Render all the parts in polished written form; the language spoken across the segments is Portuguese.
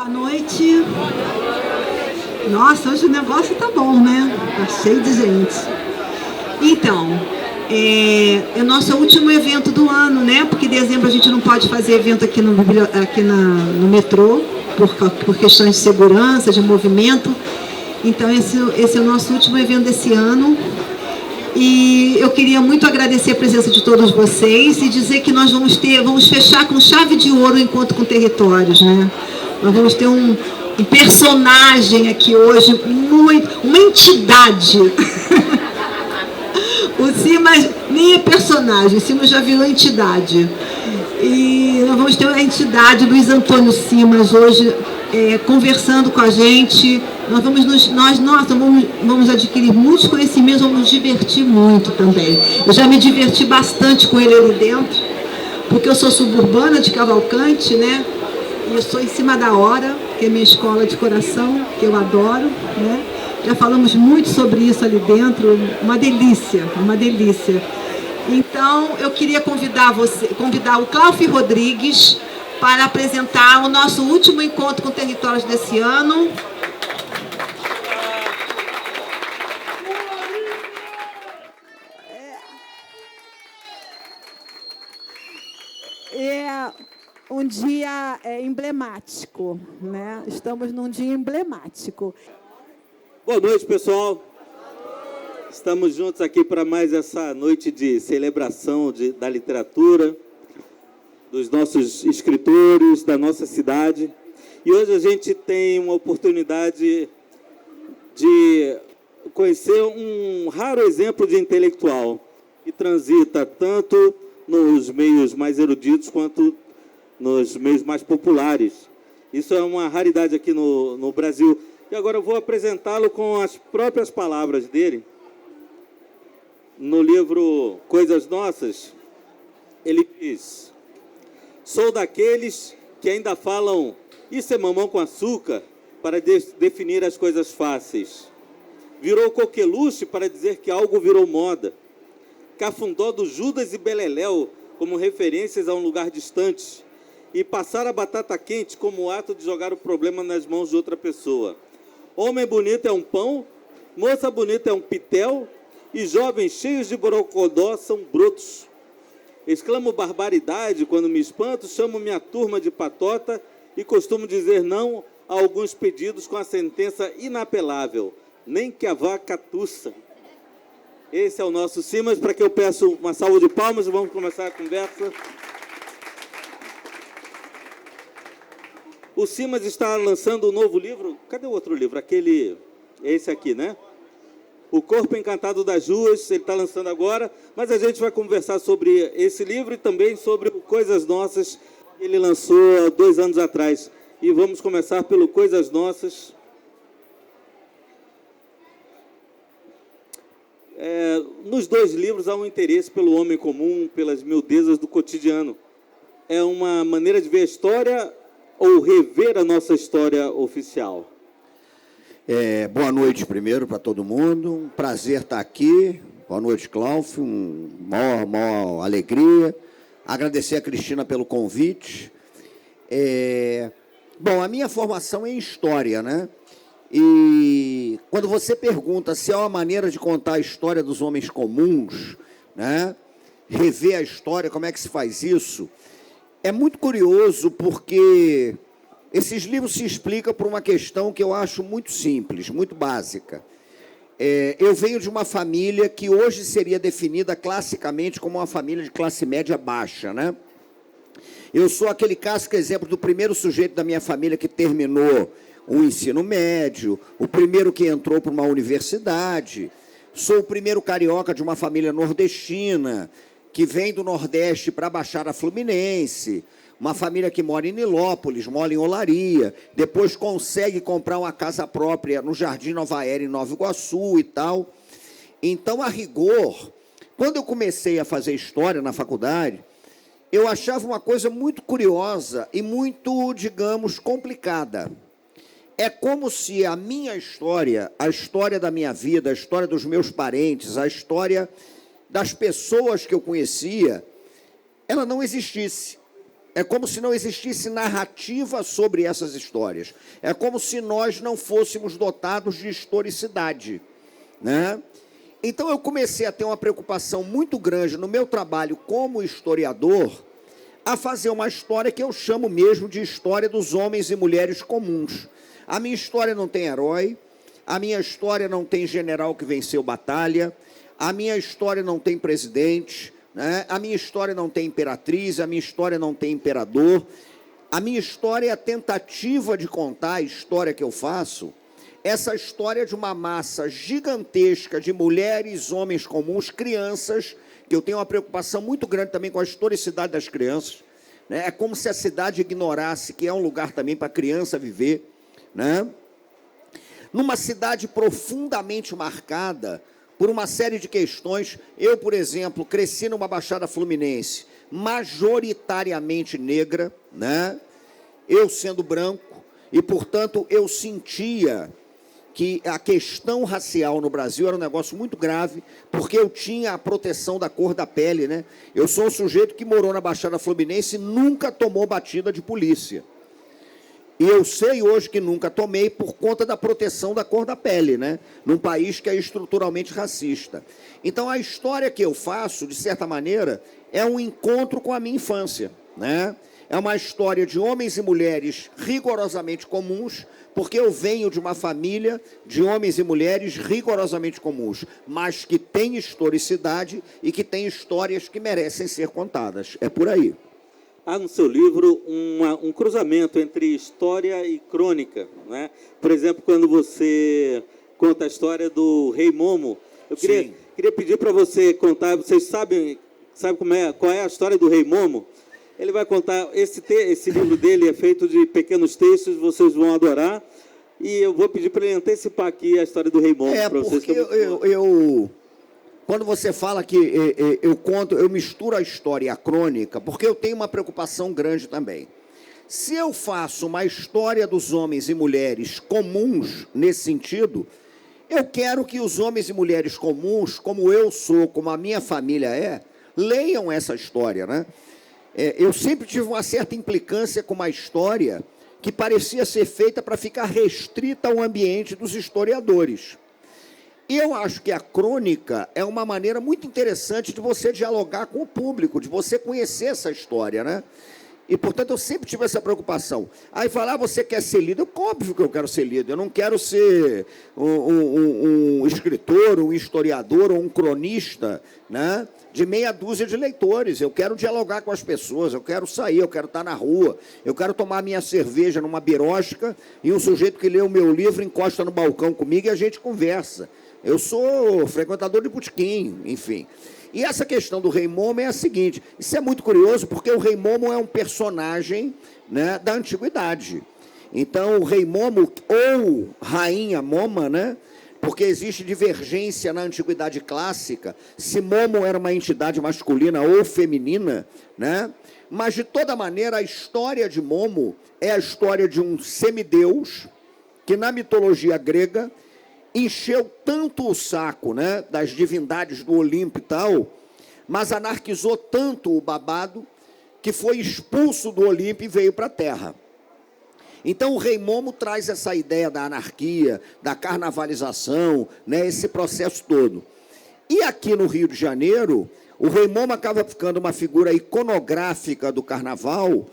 Boa noite. Nossa, hoje o negócio tá bom, né? Tá cheio de gente. Então, é o nosso último evento do ano, né? Porque em dezembro a gente não pode fazer evento aqui no metrô, por questões de segurança, de movimento. Então, esse é o nosso último evento desse ano. E eu queria muito agradecer a presença de todos vocês e dizer que nós vamos fechar com chave de ouro o Encontro com Territórios, né? Nós vamos ter um personagem aqui hoje, uma entidade. O Simas nem é personagem, o Simas já virou entidade. E nós vamos ter a entidade Luiz Antônio Simas hoje conversando com a gente. Nós vamos adquirir muitos conhecimentos, vamos nos divertir muito também. Eu já me diverti bastante com ele ali dentro, porque eu sou suburbana de Cavalcante, né? E eu sou em cima da hora, que é minha escola de coração, que eu adoro, né? Já falamos muito sobre isso ali dentro, uma delícia, uma delícia. Então, eu queria convidar o Cláudio Rodrigues para apresentar o nosso último encontro com territórios desse ano. É um dia emblemático, né? Estamos num dia emblemático. Boa noite, pessoal. Estamos juntos aqui para mais essa noite de celebração da literatura, dos nossos escritores, da nossa cidade. E hoje a gente tem uma oportunidade de conhecer um raro exemplo de intelectual que transita tanto nos meios mais eruditos quanto nos meios mais populares. Isso é uma raridade aqui no Brasil. E agora eu vou apresentá-lo com as próprias palavras dele. No livro Coisas Nossas, ele diz: sou daqueles que ainda falam isso é mamão com açúcar para definir as coisas fáceis. Virou coqueluche para dizer que algo virou moda. Cafundó do Judas e Beleléu como referências a um lugar distante. E passar a batata quente como o ato de jogar o problema nas mãos de outra pessoa. Homem bonito é um pão, moça bonita é um pitel, e jovens cheios de borocodó são brotos. Exclamo barbaridade quando me espanto, chamo minha turma de patota e costumo dizer não a alguns pedidos com a sentença inapelável, nem que a vaca tussa. Esse é o nosso Simas, para que eu peço uma salva de palmas e vamos começar a conversa. O Simas está lançando um novo livro. Cadê o outro livro? Esse aqui, né? O Corpo Encantado das Ruas, ele está lançando agora, mas a gente vai conversar sobre esse livro e também sobre Coisas Nossas, que ele lançou há 2 anos atrás. E vamos começar pelo Coisas Nossas. Nos 2 livros há um interesse pelo homem comum, pelas miudezas do cotidiano. É uma maneira de ver a história ou rever a nossa história oficial? Boa noite primeiro para todo mundo, um prazer estar aqui. Boa noite, Cláudio, maior alegria. Agradecer a Cristina pelo convite. Bom, a minha formação é em História, né? E quando você pergunta se há uma maneira de contar a história dos homens comuns, né? Rever a história, como é que se faz isso? É muito curioso porque esses livros se explicam por uma questão que eu acho muito simples, muito básica. Eu venho de uma família que hoje seria definida classicamente como uma família de classe média baixa, né? Eu sou aquele clássico exemplo do primeiro sujeito da minha família que terminou o ensino médio, o primeiro que entrou para uma universidade. Sou o primeiro carioca de uma família nordestina, que vem do Nordeste para a Baixada Fluminense, uma família que mora em Nilópolis, mora em Olaria, depois consegue comprar uma casa própria no Jardim Nova Era, em Nova Iguaçu e tal. Então, a rigor, quando eu comecei a fazer História na faculdade, eu achava uma coisa muito curiosa e muito, digamos, complicada. É como se a minha história, a história da minha vida, a história dos meus parentes, a história das pessoas que eu conhecia, ela não existisse. É como se não existisse narrativa sobre essas histórias. É como se nós não fôssemos dotados de historicidade, né? Então, eu comecei a ter uma preocupação muito grande no meu trabalho como historiador, a fazer uma história que eu chamo mesmo de história dos homens e mulheres comuns. A minha história não tem herói, a minha história não tem general que venceu batalha, a minha história não tem presidente, né? A minha história não tem imperatriz, a minha história não tem imperador. A minha história é a tentativa de contar a história que eu faço, essa história de uma massa gigantesca de mulheres, homens comuns, crianças, que eu tenho uma preocupação muito grande também com a historicidade das crianças, né? É como se a cidade ignorasse que é um lugar também para a criança viver, né? Numa cidade profundamente marcada por uma série de questões. Eu, por exemplo, cresci numa Baixada Fluminense majoritariamente negra, né? Eu sendo branco, e, portanto, eu sentia que a questão racial no Brasil era um negócio muito grave, porque eu tinha a proteção da cor da pele, né? Eu sou um sujeito que morou na Baixada Fluminense e nunca tomou batida de polícia. E eu sei hoje que nunca tomei por conta da proteção da cor da pele, né? Num país que é estruturalmente racista. Então, a história que eu faço, de certa maneira, é um encontro com a minha infância, né? É uma história de homens e mulheres rigorosamente comuns, porque eu venho de uma família de homens e mulheres rigorosamente comuns, mas que tem historicidade e que tem histórias que merecem ser contadas. É por aí. Há no seu livro um cruzamento entre história e crônica, né? Por exemplo, quando você conta a história do Rei Momo, eu queria pedir para você contar. Vocês sabem qual é a história do Rei Momo? Ele vai contar. Esse livro dele é feito de pequenos textos, vocês vão adorar. E eu vou pedir para ele antecipar aqui a história do Rei Momo para vocês. Porque quando você fala que eu misturo a história e a crônica, porque eu tenho uma preocupação grande também. Se eu faço uma história dos homens e mulheres comuns nesse sentido, eu quero que os homens e mulheres comuns, como eu sou, como a minha família é, leiam essa história, né? Eu sempre tive uma certa implicância com uma história que parecia ser feita para ficar restrita ao ambiente dos historiadores. E eu acho que a crônica é uma maneira muito interessante de você dialogar com o público, de você conhecer essa história, né? E, portanto, eu sempre tive essa preocupação. Aí falar, você quer ser lido? Óbvio que eu quero ser lido. Eu não quero ser um escritor, um historiador ou um cronista, né, de meia dúzia de leitores. Eu quero dialogar com as pessoas, eu quero sair, eu quero estar na rua, eu quero tomar minha cerveja numa birosca e um sujeito que lê o meu livro encosta no balcão comigo e a gente conversa. Eu sou frequentador de botequim, enfim. E essa questão do Rei Momo é a seguinte, isso é muito curioso, porque o Rei Momo é um personagem, né, da antiguidade. Então, o Rei Momo, ou Rainha Moma, né, porque existe divergência na antiguidade clássica, se Momo era uma entidade masculina ou feminina, né, mas, de toda maneira, a história de Momo é a história de um semideus que, na mitologia grega, encheu tanto o saco, né, das divindades do Olimpo e tal, mas anarquizou tanto o babado que foi expulso do Olimpo e veio para a Terra. Então, o Rei Momo traz essa ideia da anarquia, da carnavalização, né, esse processo todo. E aqui no Rio de Janeiro, o Rei Momo acaba ficando uma figura iconográfica do carnaval.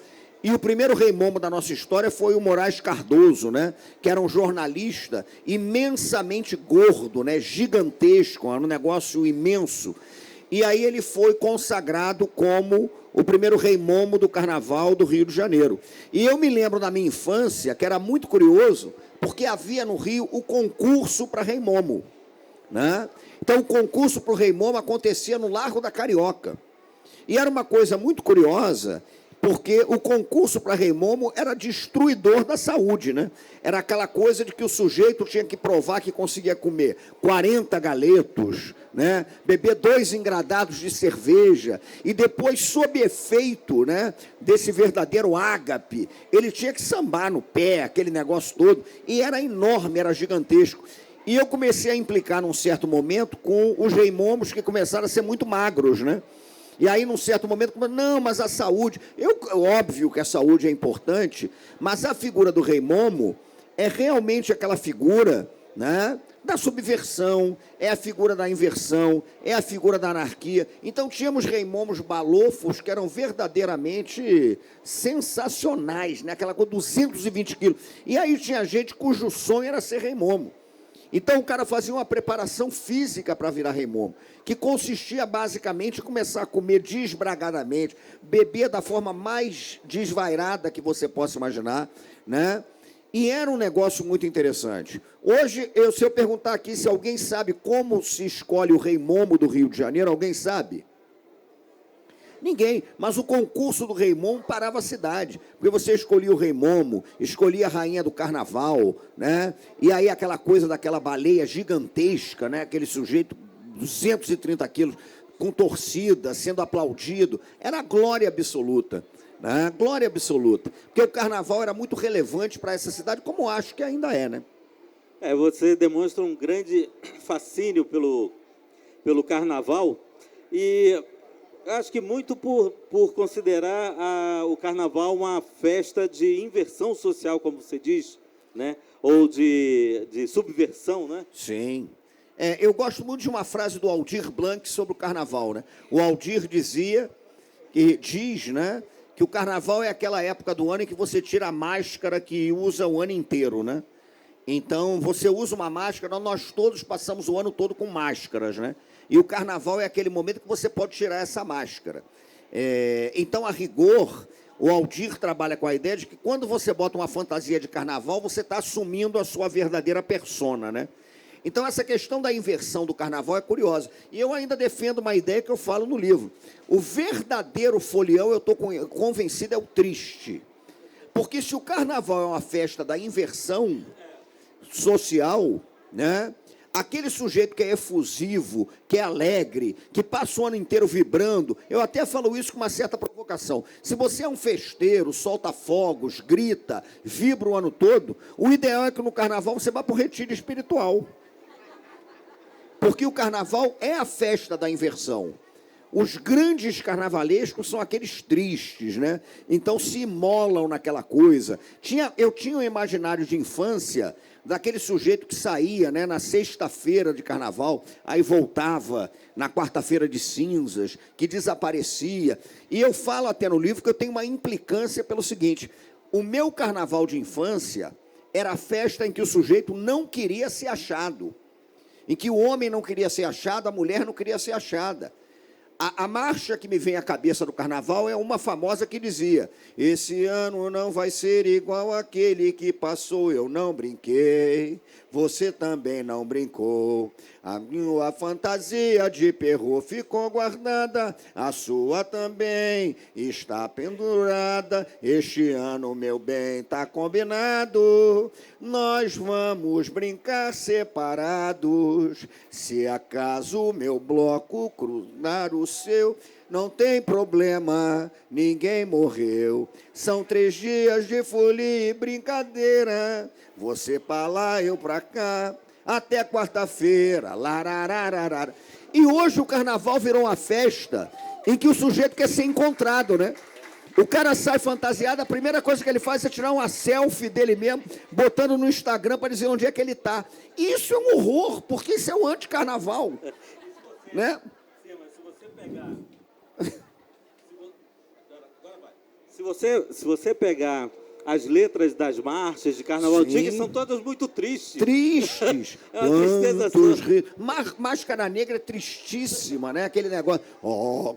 E o primeiro Rei Momo da nossa história foi o Moraes Cardoso, né, que era um jornalista imensamente gordo, né, gigantesco, era um negócio imenso. E aí ele foi consagrado como o primeiro Rei Momo do Carnaval do Rio de Janeiro. E eu me lembro da minha infância, que era muito curioso, porque havia no Rio o concurso para Rei Momo, né? Então, o concurso para o Rei Momo acontecia no Largo da Carioca. E era uma coisa muito curiosa, porque o concurso para Rei Momo era destruidor da saúde, né? Era aquela coisa de que o sujeito tinha que provar que conseguia comer 40 galetos, né? Beber 2 engradados de cerveja, e depois, sob efeito, né, desse verdadeiro ágape, ele tinha que sambar no pé, aquele negócio todo, e era enorme, era gigantesco. E eu comecei a implicar, num certo momento, com os Rei Momos que começaram a ser muito magros, né? E aí, num certo momento, não, mas a saúde... Óbvio que a saúde é importante, mas a figura do rei Momo é realmente aquela figura, né, da subversão, é a figura da inversão, é a figura da anarquia. Então, tínhamos rei Momos balofos que eram verdadeiramente sensacionais, né? Aquela coisa, 220 quilos. E aí tinha gente cujo sonho era ser rei Momo. Então, o cara fazia uma preparação física para virar rei Momo, que consistia basicamente em começar a comer desbragadamente, beber da forma mais desvairada que você possa imaginar, né? E era um negócio muito interessante. Hoje, se eu perguntar aqui se alguém sabe como se escolhe o rei Momo do Rio de Janeiro, alguém sabe? Ninguém, mas o concurso do rei Momo parava a cidade, porque você escolhia o rei Momo, escolhia a rainha do carnaval, né? E aí aquela coisa daquela baleia gigantesca, né? Aquele sujeito, 230 quilos, com torcida, sendo aplaudido, era a glória absoluta. Né? Glória absoluta, porque o carnaval era muito relevante para essa cidade, como acho que ainda é, né? Você demonstra um grande fascínio pelo carnaval, e acho que muito por considerar o carnaval uma festa de inversão social, como você diz, né? Ou de subversão, né? Sim. Eu gosto muito de uma frase do Aldir Blanc sobre o carnaval, né? O Aldir diz, né, que o carnaval é aquela época do ano em que você tira a máscara que usa o ano inteiro, né? Então, você usa uma máscara, nós todos passamos o ano todo com máscaras, né? E o carnaval é aquele momento que você pode tirar essa máscara. Então, a rigor, o Aldir trabalha com a ideia de que quando você bota uma fantasia de carnaval, você está assumindo a sua verdadeira persona, né? Então, essa questão da inversão do carnaval é curiosa. E eu ainda defendo uma ideia que eu falo no livro. O verdadeiro folião, eu estou convencido, é o triste. Porque se o carnaval é uma festa da inversão social, né? Aquele sujeito que é efusivo, que é alegre, que passa o ano inteiro vibrando, eu até falo isso com uma certa provocação. Se você é um festeiro, solta fogos, grita, vibra o ano todo, o ideal é que no carnaval você vá para o retiro espiritual. Porque o carnaval é a festa da inversão. Os grandes carnavalescos são aqueles tristes, né? Então se imolam naquela coisa. Eu tinha um imaginário de infância daquele sujeito que saía, né, na sexta-feira de carnaval, aí voltava na quarta-feira de cinzas, que desaparecia. E eu falo até no livro que eu tenho uma implicância pelo seguinte: o meu carnaval de infância era a festa em que o sujeito não queria ser achado. Em que o homem não queria ser achado, a mulher não queria ser achada. A marcha que me vem à cabeça do carnaval é uma famosa que dizia: esse ano não vai ser igual àquele que passou, eu não brinquei, você também não brincou. A minha fantasia de perro ficou guardada, a sua também está pendurada. Este ano, meu bem, tá combinado, nós vamos brincar separados. Se acaso meu bloco cruzar o seu, não tem problema, ninguém morreu. São 3 dias de folia e brincadeira, você pra lá, eu pra cá, até quarta-feira. Larararara. E hoje o carnaval virou uma festa em que o sujeito quer ser encontrado, né? O cara sai fantasiado, a primeira coisa que ele faz é tirar uma selfie dele mesmo, botando no Instagram para dizer onde é que ele está. Isso é um horror, porque isso é um anticarnaval, né? Sim, mas se você pegar... Se você pegar as letras das marchas de carnaval antigo, são todas muito tristes. Tristes. É uma tristeza só. Máscara Negra é tristíssima, né? Aquele negócio,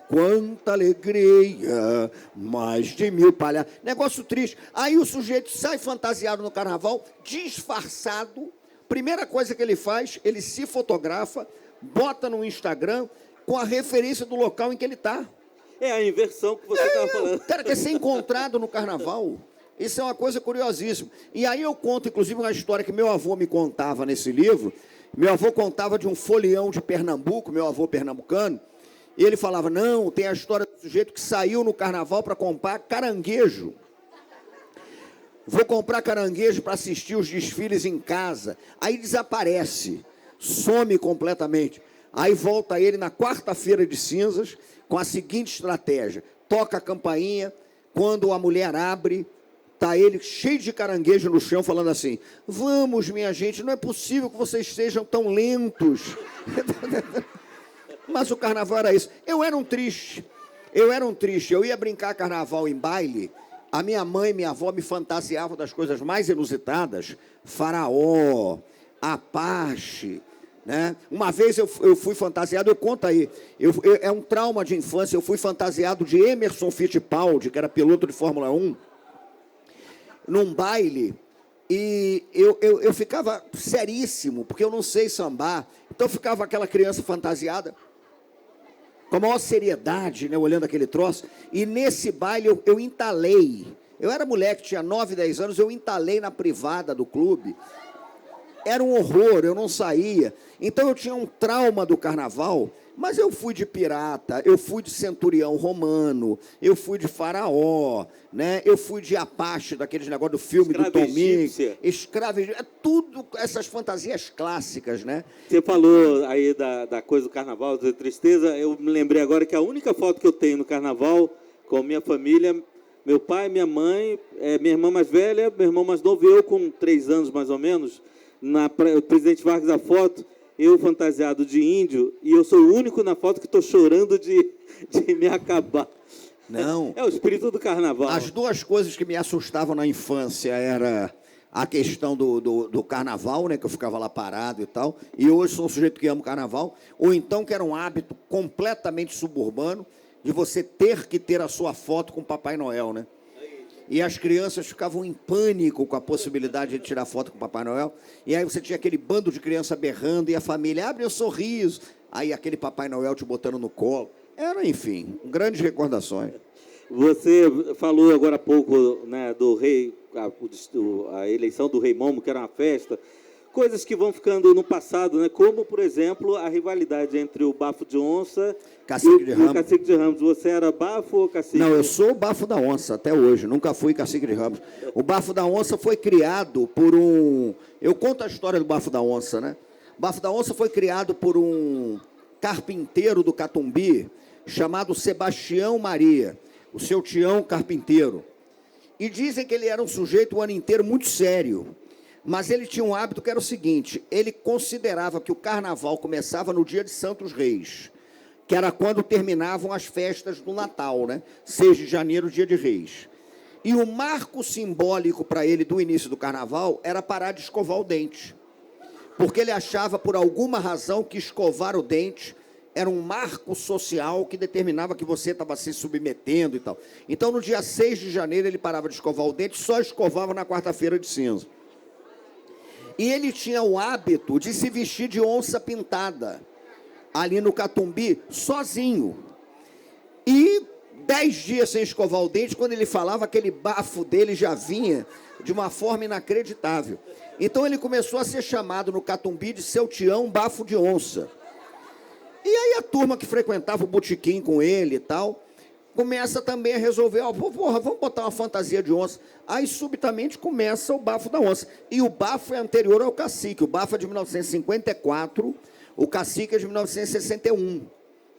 quanta alegria, mais de 1000 palhaços. Negócio triste. Aí o sujeito sai fantasiado no carnaval, disfarçado. Primeira coisa que ele faz, ele se fotografa, bota no Instagram com a referência do local em que ele está. É a inversão que você estava falando. O cara quer ser encontrado no carnaval. Isso é uma coisa curiosíssima. E aí eu conto, inclusive, uma história que meu avô me contava nesse livro. Meu avô contava de um folião de Pernambuco, meu avô pernambucano, e ele falava, não, tem a história do sujeito que saiu no carnaval para comprar caranguejo. Vou comprar caranguejo para assistir os desfiles em casa. Aí desaparece, some completamente. Aí volta ele na quarta-feira de cinzas com a seguinte estratégia: toca a campainha, quando a mulher abre, tá ele cheio de caranguejo no chão, falando assim: vamos, minha gente, não é possível que vocês sejam tão lentos. Mas o carnaval era isso. Eu era um triste. Eu ia brincar carnaval em baile. A minha mãe e minha avó me fantasiavam das coisas mais inusitadas. Faraó, Apache, né? Uma vez eu fui fantasiado, eu conto aí, é um trauma de infância, eu fui fantasiado de Emerson Fittipaldi, que era piloto de Fórmula 1, num baile, e eu ficava seríssimo, porque eu não sei sambar, então ficava aquela criança fantasiada, com a maior seriedade, né, olhando aquele troço, e nesse baile eu entalei, eu era moleque, tinha 9, 10 anos, eu entalei na privada do clube. Era um horror, eu não saía. Então eu tinha um trauma do carnaval, mas eu fui de pirata, eu fui de centurião romano, eu fui de faraó, né? Eu fui de Apache, daqueles negócios do filme do Tom Mix, escravo egípcio, tudo essas fantasias clássicas, né? Você falou aí da coisa do carnaval, da tristeza, eu me lembrei agora que a única foto que eu tenho no carnaval com minha família, meu pai, minha mãe, minha irmã mais velha, meu irmão mais novo, eu com 3 anos mais ou menos, o presidente Vargas a foto, eu fantasiado de índio, e eu sou o único na foto que estou chorando de me acabar. Não. É o espírito do carnaval. As duas coisas que me assustavam na infância era a questão do carnaval, né, que eu ficava lá parado e tal, e hoje sou um sujeito que ama o carnaval, ou então que era um hábito completamente suburbano de você ter que ter a sua foto com o Papai Noel, né? E as crianças ficavam em pânico com a possibilidade de tirar foto com o Papai Noel. E aí você tinha aquele bando de criança berrando e a família, abre o sorriso. Aí aquele Papai Noel te botando no colo. Era, enfim, grandes recordações. Você falou agora há pouco, né, do rei, a eleição do Rei Momo, que era uma festa. Coisas que vão ficando no passado, né? Como, por exemplo, a rivalidade entre o Bafo de Onça e o Cacique de Ramos. Você era Bafo ou Cacique? Não, eu sou o Bafo da Onça até hoje, nunca fui Cacique de Ramos. O Bafo da Onça foi criado por um... Eu conto a história do Bafo da Onça, né? O Bafo da Onça foi criado por um carpinteiro do Catumbi chamado Sebastião Maria, o seu Tião carpinteiro. E dizem que ele era um sujeito o ano inteiro muito sério. Mas ele tinha um hábito que era o seguinte: ele considerava que o carnaval começava no dia de Santos Reis, que era quando terminavam as festas do Natal, né? 6 de janeiro, dia de Reis. E o marco simbólico para ele do início do carnaval era parar de escovar o dente. Porque ele achava, por alguma razão, que escovar o dente era um marco social que determinava que você estava se submetendo e tal. Então, no dia 6 de janeiro, ele parava de escovar o dente, só escovava na quarta-feira de cinza. E ele tinha o hábito de se vestir de onça pintada, ali no Catumbi, sozinho. E 10 dias sem escovar o dente, quando ele falava, aquele bafo dele já vinha de uma forma inacreditável. Então ele começou a ser chamado no Catumbi de seu Tião Bafo de Onça. E aí a turma que frequentava o botequim com ele e tal, começa também a resolver, porra, vamos botar uma fantasia de onça. Aí, subitamente, começa o Bafo da Onça. E o bafo é anterior ao cacique. O bafo é de 1954, o cacique é de 1961.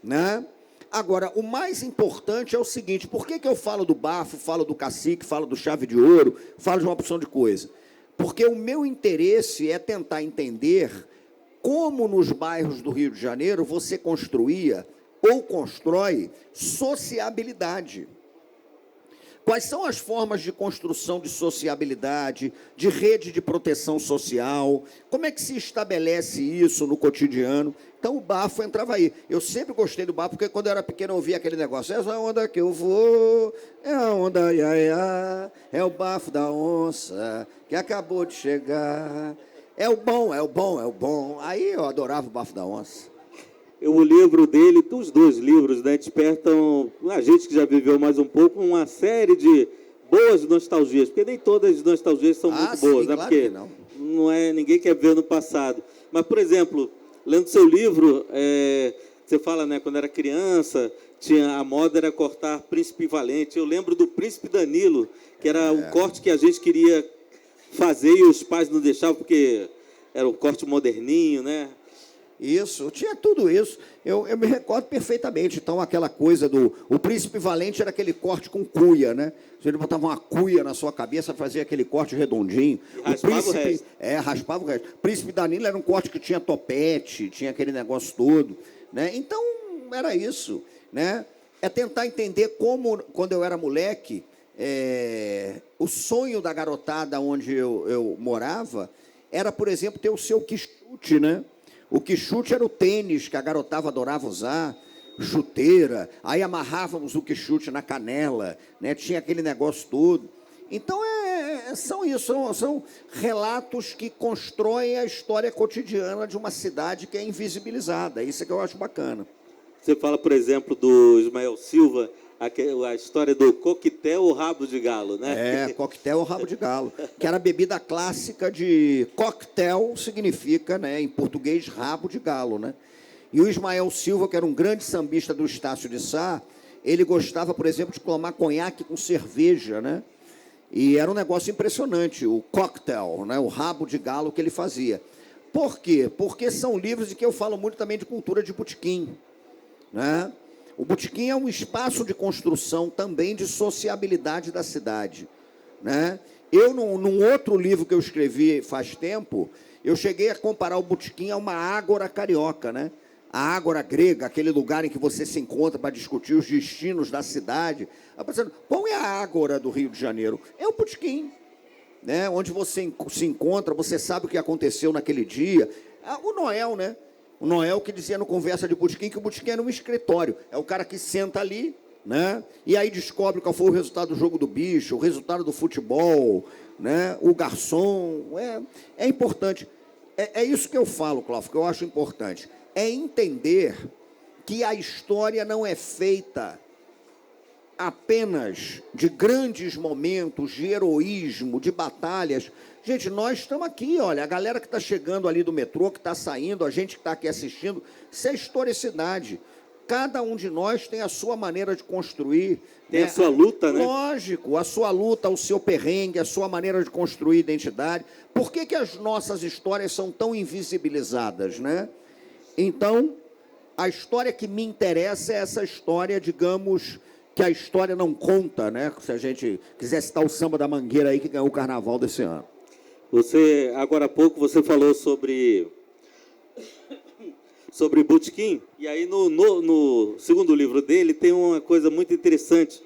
Né? Agora, o mais importante é o seguinte: por que eu falo do bafo, falo do cacique, falo do chave de ouro, falo de uma opção de coisa? Porque o meu interesse é tentar entender como nos bairros do Rio de Janeiro você construía ou constrói sociabilidade. Quais são as formas de construção de sociabilidade, de rede de proteção social? Como é que se estabelece isso no cotidiano? Então o bafo entrava aí. Eu sempre gostei do bafo, porque quando eu era pequeno eu ouvia aquele negócio: essa onda que eu vou, é a onda iaiá, é o bafo da onça que acabou de chegar. É o bom, é o bom, é o bom. Aí eu adorava o Bafo da Onça. O livro dele, os 2 livros, né, despertam a gente que já viveu mais um pouco uma série de boas nostalgias, porque nem todas as nostalgias são muito boas, sim, né? Claro porque não é, ninguém quer ver no passado. Mas, por exemplo, lendo seu livro, você fala, né, quando era criança, a moda era cortar Príncipe Valente. Eu lembro do Príncipe Danilo, que era um corte que a gente queria fazer e os pais não deixavam, porque era o corte moderninho, né? Isso, tinha tudo isso. Eu me recordo perfeitamente. Então, aquela coisa o príncipe valente era aquele corte com cuia, né? Ele botava uma cuia na sua cabeça, fazia aquele corte redondinho. Raspava o resto. Raspava o resto. O príncipe Danilo era um corte que tinha topete, tinha aquele negócio todo, né? Então, era isso, né? É tentar entender como, quando eu era moleque, o sonho da garotada onde eu morava era, por exemplo, ter o seu quichute, né? O quichute era o tênis que a garotada adorava usar, chuteira, aí amarrávamos o quichute na canela, né? Tinha aquele negócio todo. Então, são relatos que constroem a história cotidiana de uma cidade que é invisibilizada. Isso é que eu acho bacana. Você fala, por exemplo, do Ismael Silva, a história do coquetel ou rabo de galo, né? Coquetel ou rabo de galo, que era a bebida clássica de coquetel, significa, né, em português, rabo de galo, né? E o Ismael Silva, que era um grande sambista do Estácio de Sá, ele gostava, por exemplo, de tomar conhaque com cerveja, né? E era um negócio impressionante, o coquetel, né, o rabo de galo que ele fazia. Por quê? Porque são livros em que eu falo muito também de cultura de botequim, né? O botequim é um espaço de construção também de sociabilidade da cidade, né? Eu, num outro livro que eu escrevi faz tempo, eu cheguei a comparar o botequim a uma ágora carioca, né? A ágora grega, aquele lugar em que você se encontra para discutir os destinos da cidade. Qual é a ágora do Rio de Janeiro? É o botequim, né? Onde você se encontra, você sabe o que aconteceu naquele dia. O Noel, né? O Noel que dizia no Conversa de Botequim que o botequim era um escritório. É o cara que senta ali, né? E aí descobre qual foi o resultado do jogo do bicho, o resultado do futebol, né? O garçom. É importante. É isso que eu falo, Cláudio, que eu acho importante. É entender que a história não é feita apenas de grandes momentos, de heroísmo, de batalhas. Gente, nós estamos aqui, olha, a galera que está chegando ali do metrô, que está saindo, a gente que está aqui assistindo, isso é historicidade. Cada um de nós tem a sua maneira de construir. Tem, né, a sua luta, né? Lógico, a sua luta, o seu perrengue, a sua maneira de construir identidade. Por que as nossas histórias são tão invisibilizadas, né? Então, a história que me interessa é essa história, digamos, que a história não conta, né? Se a gente quiser citar o Samba da Mangueira aí, que ganhou o carnaval desse ano. Você, agora há pouco, você falou sobre botequim, e aí no segundo livro dele tem uma coisa muito interessante,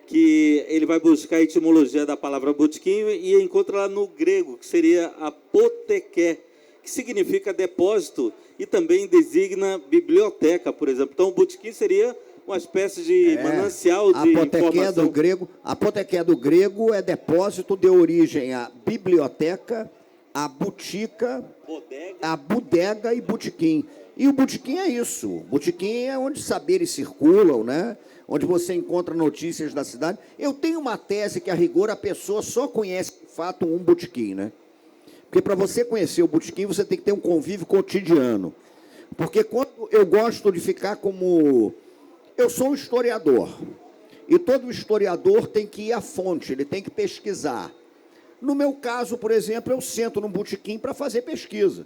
que ele vai buscar a etimologia da palavra botequim e encontra lá no grego, que seria apoteké, que significa depósito e também designa biblioteca, por exemplo. Então, o botequim seria uma espécie de manancial de informação. Apoteké do grego é depósito, de origem a biblioteca, a botica, a bodega e botequim. E o botequim é isso. O botequim é onde saberes circulam, né? Onde você encontra notícias da cidade. Eu tenho uma tese que, a rigor, a pessoa só conhece, de fato, um botequim, né? Porque para você conhecer o botequim, você tem que ter um convívio cotidiano. Porque quando eu gosto de ficar como... Eu sou um historiador. E todo historiador tem que ir à fonte, ele tem que pesquisar. No meu caso, por exemplo, eu sento num botequim para fazer pesquisa.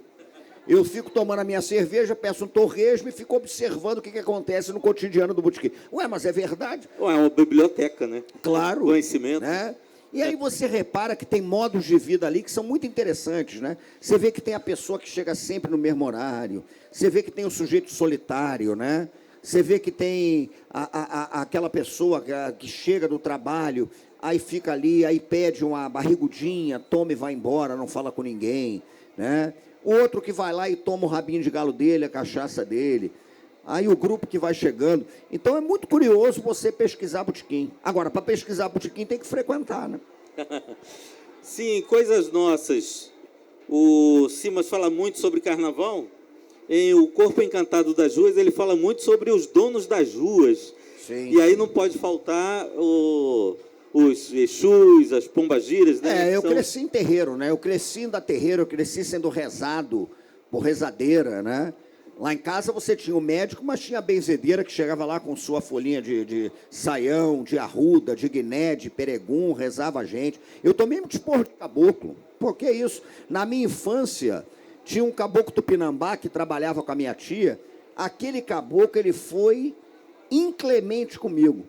Eu fico tomando a minha cerveja, peço um torresmo e fico observando o que acontece no cotidiano do botequim. Ué, mas é verdade? É uma biblioteca, né? Claro. Conhecimento. Né? E aí você repara que tem modos de vida ali que são muito interessantes, né? Você vê que tem a pessoa que chega sempre no mesmo horário, você vê que tem o sujeito solitário, né? Você vê que tem aquela pessoa que chega do trabalho, aí fica ali, aí pede uma barrigudinha, toma e vai embora, não fala com ninguém, né? O outro que vai lá e toma o rabinho de galo dele, a cachaça dele. Aí o grupo que vai chegando. Então é muito curioso você pesquisar botequim. Agora, para pesquisar botequim tem que frequentar, né? Sim, coisas nossas. O Simas fala muito sobre carnaval. Em O Corpo Encantado das Ruas, ele fala muito sobre os donos das ruas. Sim. E aí não pode faltar os Exus, as pombagiras, né? Eu cresci em terreiro, né? Eu cresci indo a terreiro, eu cresci sendo rezado por rezadeira, né? Lá em casa você tinha o médico, mas tinha a benzedeira que chegava lá com sua folhinha de saião, de arruda, de guiné, de peregum, rezava a gente. Eu tomei muito esporro de caboclo. Por que isso? Na minha infância, Tinha um caboclo tupinambá que trabalhava com a minha tia. Aquele caboclo, ele foi inclemente comigo.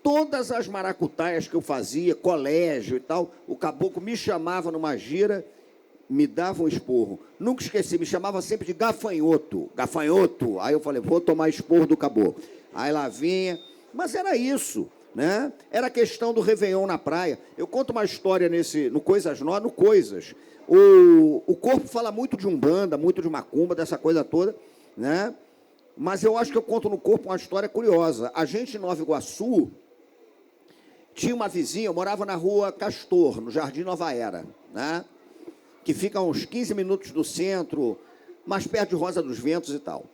Todas as maracutaias que eu fazia, colégio e tal, o caboclo me chamava numa gira, me dava um esporro. Nunca esqueci, me chamava sempre de gafanhoto. Gafanhoto. Aí eu falei, vou tomar esporro do caboclo. Aí lá vinha. Mas era isso, né? Era questão do Réveillon na praia. Eu conto uma história no Coisas Novas, no Coisas. O corpo fala muito de Umbanda, muito de Macumba, dessa coisa toda, né? Mas eu acho que eu conto no corpo uma história curiosa. A gente em Nova Iguaçu tinha uma vizinha, eu morava na rua Castor, no Jardim Nova Era, né? Que fica a uns 15 minutos do centro, mais perto de Rosa dos Ventos e tal.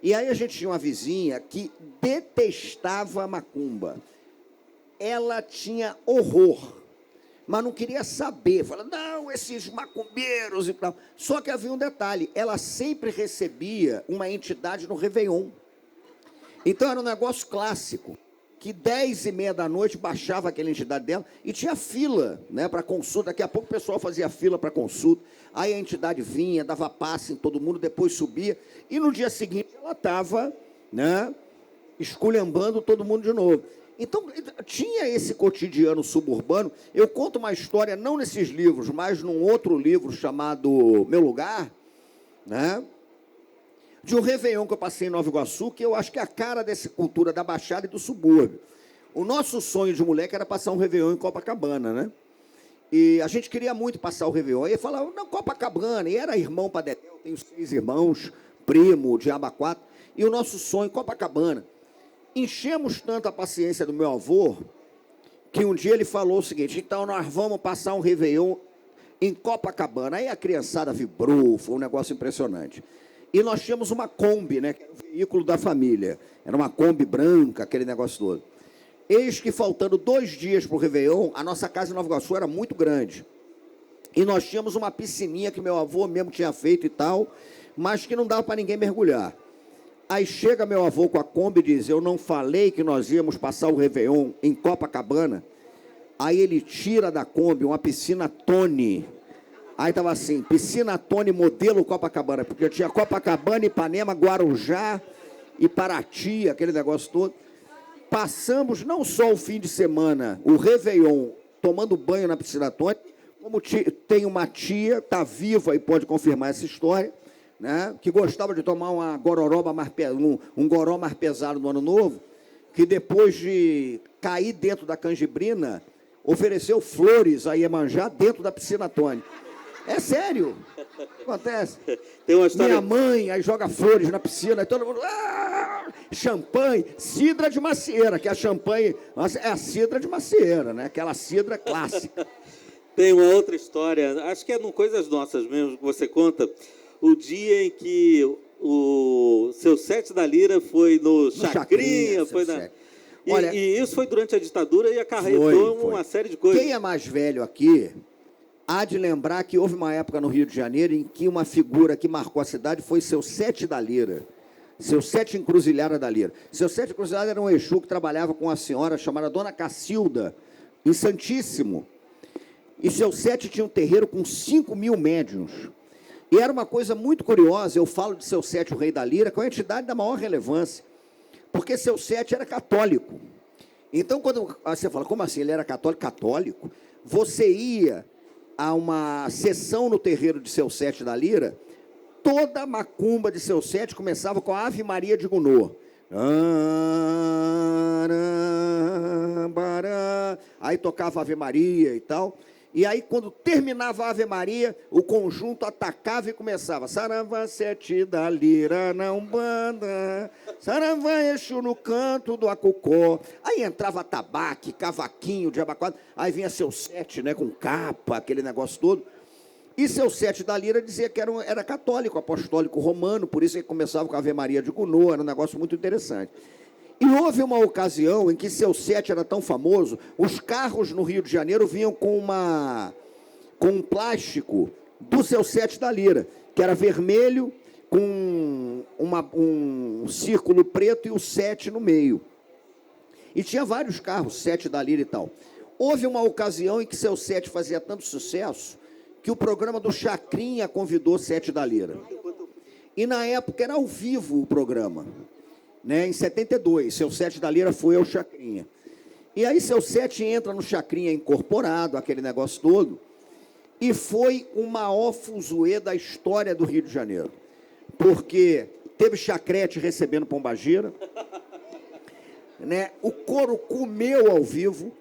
E aí a gente tinha uma vizinha que detestava macumba. Ela tinha horror, mas não queria saber. Falava, não, esses macumbeiros e tal. Só que havia um detalhe, ela sempre recebia uma entidade no Réveillon. Então era um negócio clássico, que 10h30 da noite baixava aquela entidade dela e tinha fila, né, para consulta. Daqui a pouco o pessoal fazia fila para consulta. Aí a entidade vinha, dava passe em todo mundo, depois subia. E no dia seguinte ela estava, né, esculhambando todo mundo de novo. Então, tinha esse cotidiano suburbano. Eu conto uma história, não nesses livros, mas num outro livro chamado Meu Lugar, né, de um Réveillon que eu passei em Nova Iguaçu, que eu acho que é a cara dessa cultura da Baixada e do subúrbio. O nosso sonho de moleque era passar um Réveillon em Copacabana, né? E a gente queria muito passar o Réveillon. E falava, não, Copacabana. E era irmão para Dedéu, tenho 6 irmãos, primo, diabo 4. E o nosso sonho, Copacabana. Enchemos tanto a paciência do meu avô, que um dia ele falou o seguinte, então nós vamos passar um Réveillon em Copacabana. Aí a criançada vibrou, foi um negócio impressionante. E nós tínhamos uma Kombi, né, que era o veículo da família. Era uma Kombi branca, aquele negócio todo. Eis que, faltando 2 dias para o Réveillon, a nossa casa em Nova Iguaçu era muito grande. E nós tínhamos uma piscininha que meu avô mesmo tinha feito e tal, mas que não dava para ninguém mergulhar. Aí chega meu avô com a Kombi e diz, eu não falei que nós íamos passar o Réveillon em Copacabana? Aí ele tira da Kombi uma piscina Tony. Aí estava assim, piscina Tony modelo Copacabana, porque tinha Copacabana, Ipanema, Guarujá e Paraty, aquele negócio todo. Passamos não só o fim de semana, o Réveillon, tomando banho na piscina Tony, como tem uma tia, está viva e pode confirmar essa história, né, que gostava de tomar uma gororoba um goró mais pesado no Ano Novo, que depois de cair dentro da canjibrina, ofereceu flores a Iemanjá dentro da piscina Tony. É sério, acontece. Tem uma história... Minha mãe aí joga flores na piscina, e todo mundo... champanhe, cidra de macieira, que a champanhe é a cidra de macieira, né? Aquela cidra clássica. Tem uma outra história, acho que é no Coisas Nossas mesmo, que você conta, o dia em que o seu Sete da Lira foi no Chacrinha, foi na... Olha, e isso foi durante a ditadura e acarretou uma série de coisas. Quem é mais velho aqui há de lembrar que houve uma época no Rio de Janeiro em que uma figura que marcou a cidade foi seu Sete da Lira. Seu Sete Encruzilhada da Lira. Seu Sete Encruzilhada era um Exu que trabalhava com uma senhora chamada Dona Cacilda, em Santíssimo. E seu Sete tinha um terreiro com 5.000 médiuns. E era uma coisa muito curiosa, eu falo de seu Sete, o Rei da Lira, com a entidade da maior relevância. Porque seu Sete era católico. Então, quando você fala, como assim, ele era católico? Católico? Você ia a uma sessão no terreiro de seu Sete da Lira, toda a macumba de seu Sete começava com a Ave Maria de Gounod. Aí tocava Ave Maria e tal. E aí, quando terminava a Ave Maria, o conjunto atacava e começava. Saravá, Sete da Lira na Umbanda, saravá, Exu no canto do Acocó. Aí entrava tabaque, cavaquinho, diabaquado. Aí vinha seu Sete, né, com capa, aquele negócio todo. E seu Sete da Lira dizia que era católico, apostólico romano, por isso ele começava com a Ave Maria de Gounod, era um negócio muito interessante. E houve uma ocasião em que seu Sete era tão famoso, os carros no Rio de Janeiro vinham com um plástico do seu Sete da Lira, que era vermelho, com um círculo preto e o Sete no meio. E tinha vários carros, Sete da Lira e tal. Houve uma ocasião em que seu Sete fazia tanto sucesso que o programa do Chacrinha convidou Sete da Lira. E, na época, era ao vivo o programa, né? Em 72, Seu Sete da Lira foi ao Chacrinha. E aí, Seu Sete entra no Chacrinha incorporado, aquele negócio todo, e foi o maior fuzuê da história do Rio de Janeiro. Porque teve chacrete recebendo pombagira, né? O couro comeu ao vivo,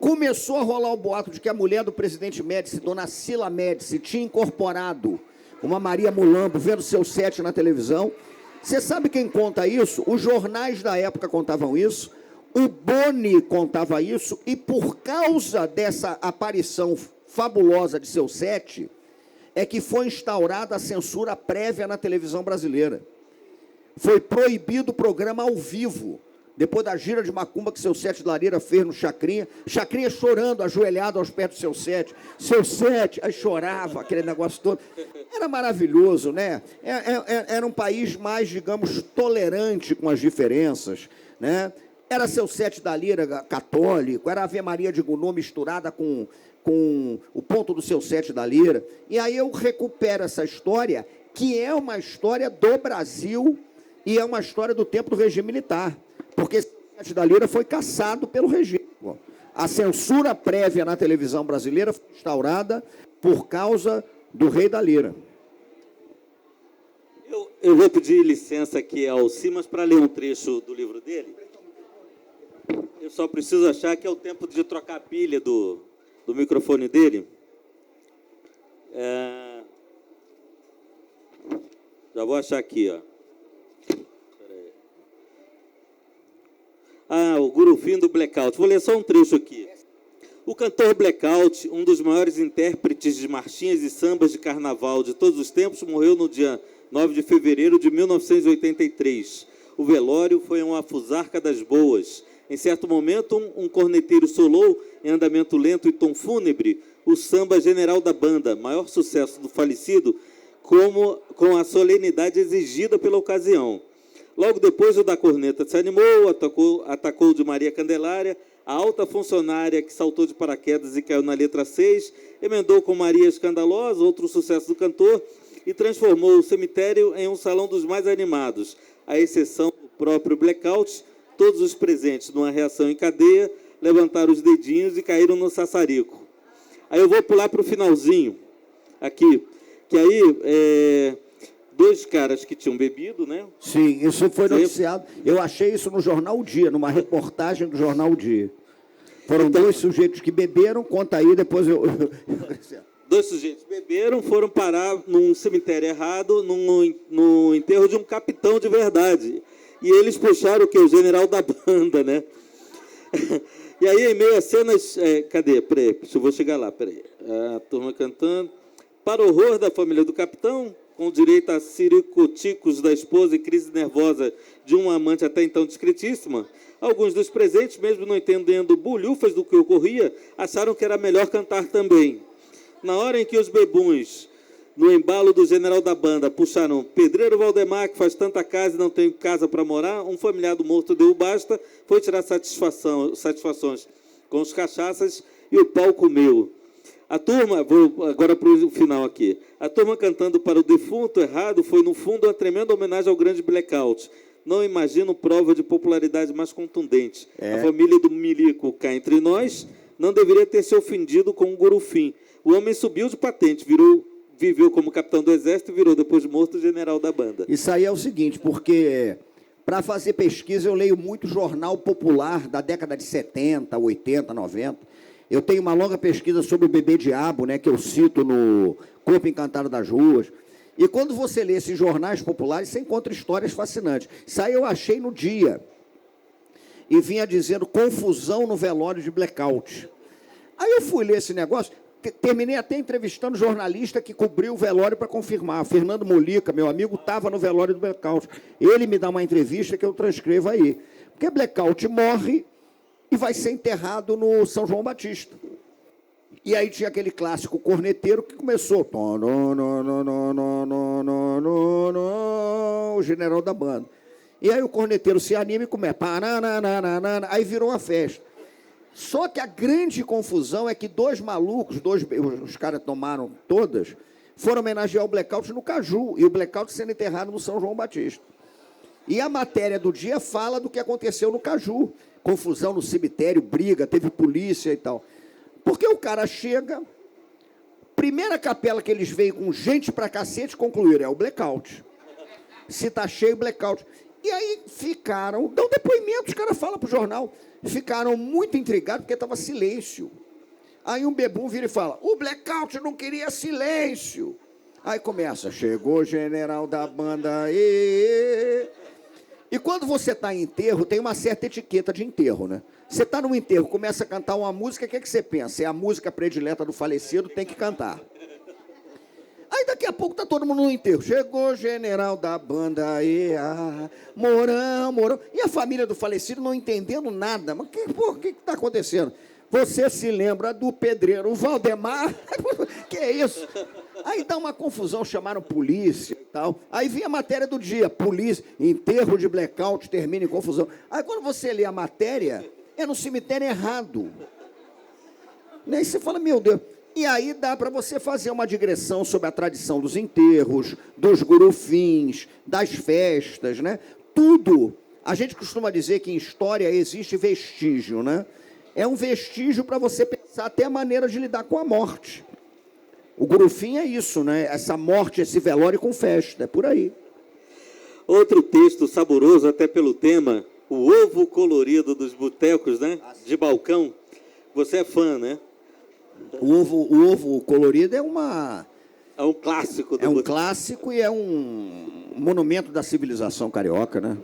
começou a rolar o boato de que a mulher do presidente Médici, dona Cila Médici, tinha incorporado uma Maria Mulambo vendo Seu Sete na televisão. Você sabe quem conta isso? Os jornais da época contavam isso, o Boni contava isso, e por causa dessa aparição fabulosa de Seu Sete, é que foi instaurada a censura prévia na televisão brasileira. Foi proibido o programa ao vivo, depois da gira de macumba que Seu Sete da Lira fez no Chacrinha, Chacrinha chorando, ajoelhado aos pés do Seu Sete, aí chorava, aquele negócio todo. Era maravilhoso, né? Era um país mais, digamos, tolerante com as diferenças, né? Era Seu Sete da Lira católico, era Ave Maria de Gounod misturada com o ponto do Seu Sete da Lira. E aí eu recupero essa história, que é uma história do Brasil e é uma história do tempo do regime militar. Porque Seu Sete da Lira foi caçado pelo regime. A censura prévia na televisão brasileira foi instaurada por causa do Rei da Lira. Eu vou pedir licença aqui ao Simas para ler um trecho do livro dele. Eu só preciso achar que é o tempo de trocar a pilha do microfone dele. Já vou achar aqui, ó. O Gurufim do Blackout. Vou ler só um trecho aqui. O cantor Blackout, um dos maiores intérpretes de marchinhas e sambas de carnaval de todos os tempos, morreu no dia 9 de fevereiro de 1983. O velório foi uma fusarca das boas. Em certo momento, um corneteiro solou, em andamento lento e tom fúnebre, o samba General da Banda, maior sucesso do falecido, com a solenidade exigida pela ocasião. Logo depois, o da corneta se animou, atacou de Maria Candelária, a alta funcionária que saltou de paraquedas e caiu na letra 6, emendou com Maria Escandalosa, outro sucesso do cantor, e transformou o cemitério em um salão dos mais animados, à exceção do próprio Blackout. Todos os presentes, numa reação em cadeia, levantaram os dedinhos e caíram no sassarico. Aí eu vou pular para o finalzinho, aqui, que aí, dois caras que tinham bebido, né? Sim, isso foi noticiado. Eu achei isso no Jornal O Dia, numa reportagem do Jornal O Dia. Foram dois sujeitos que beberam, conta aí, depois eu... Dois sujeitos beberam, foram parar num cemitério errado, no enterro de um capitão de verdade. E eles puxaram o quê? O General da Banda, né? E aí, em meio a cenas... cadê? Peraí, eu vou chegar lá, peraí. A turma cantando. Para o horror da família do capitão, com direito a ciricoticos da esposa e crise nervosa de uma amante até então discretíssima, alguns dos presentes, mesmo não entendendo bulhufas do que ocorria, acharam que era melhor cantar também. Na hora em que os bebuns, no embalo do General da Banda, puxaram Pedreiro Valdemar, que faz tanta casa e não tem casa para morar, um familiar do morto deu basta, foi tirar satisfações com os cachaças e o pau comeu. A turma, vou agora para o final aqui, a turma cantando para o defunto errado foi, no fundo, uma tremenda homenagem ao grande Blackout. Não imagino prova de popularidade mais contundente. A família do Milico, cá entre nós, não deveria ter se ofendido com o Gurufim. O homem subiu de patente, viveu como capitão do exército e virou, depois de morto, general da banda. Isso aí é o seguinte, porque para fazer pesquisa eu leio muito jornal popular da década de 70, 80, 90. Eu tenho uma longa pesquisa sobre o Bebê Diabo, né, que eu cito no Corpo Encantado das Ruas. E quando você lê esses jornais populares, você encontra histórias fascinantes. Isso aí eu achei no Dia. E vinha dizendo confusão no velório de Blackout. Aí eu fui ler esse negócio, terminei até entrevistando jornalista que cobriu o velório para confirmar. Fernando Molica, meu amigo, estava no velório do Blackout. Ele me dá uma entrevista que eu transcrevo aí. Porque Blackout morre e vai ser enterrado no São João Batista. E aí tinha aquele clássico corneteiro que começou... O general da banda. E aí o corneteiro se anima e começa... Aí virou uma festa. Só que a grande confusão é que dois malucos, os caras tomaram todas, foram homenagear o Blackout no Caju, e o Blackout sendo enterrado no São João Batista. E a matéria do dia fala do que aconteceu no Caju. Confusão no cemitério, briga, teve polícia e tal. Porque o cara chega, primeira capela que eles veem com gente pra cacete, concluíram, é o Blackout. Se tá cheio, Blackout. E aí ficaram, dão depoimento, os caras falam pro jornal, ficaram muito intrigados porque estava silêncio. Aí um bebum vira e fala, o Blackout não queria silêncio. Aí começa, chegou o general da banda, E quando você está em enterro, tem uma certa etiqueta de enterro, né? Você está num enterro, começa a cantar uma música, o que você pensa? É a música predileta do falecido, tem que cantar. Aí daqui a pouco está todo mundo no enterro. Chegou o general da banda, Mourão. E a família do falecido não entendendo nada. Mas o que está acontecendo? Você se lembra do pedreiro Valdemar? Que é isso? Aí dá uma confusão, chamaram polícia e tal. Aí vinha a matéria do dia, polícia, enterro de Blackout, termina em confusão. Aí quando você lê a matéria, é no cemitério errado. E aí você fala, meu Deus. E aí dá para você fazer uma digressão sobre a tradição dos enterros, dos gurufins, das festas, né? Tudo. A gente costuma dizer que em história existe vestígio, né? É um vestígio para você pensar até a maneira de lidar com a morte. O gurufim é isso, né? Essa morte, esse velório com festa, é por aí. Outro texto saboroso, até pelo tema, o ovo colorido dos botecos, né? De balcão. Você é fã, né? O ovo colorido é uma... É um clássico. É um clássico e é um monumento da civilização carioca, né?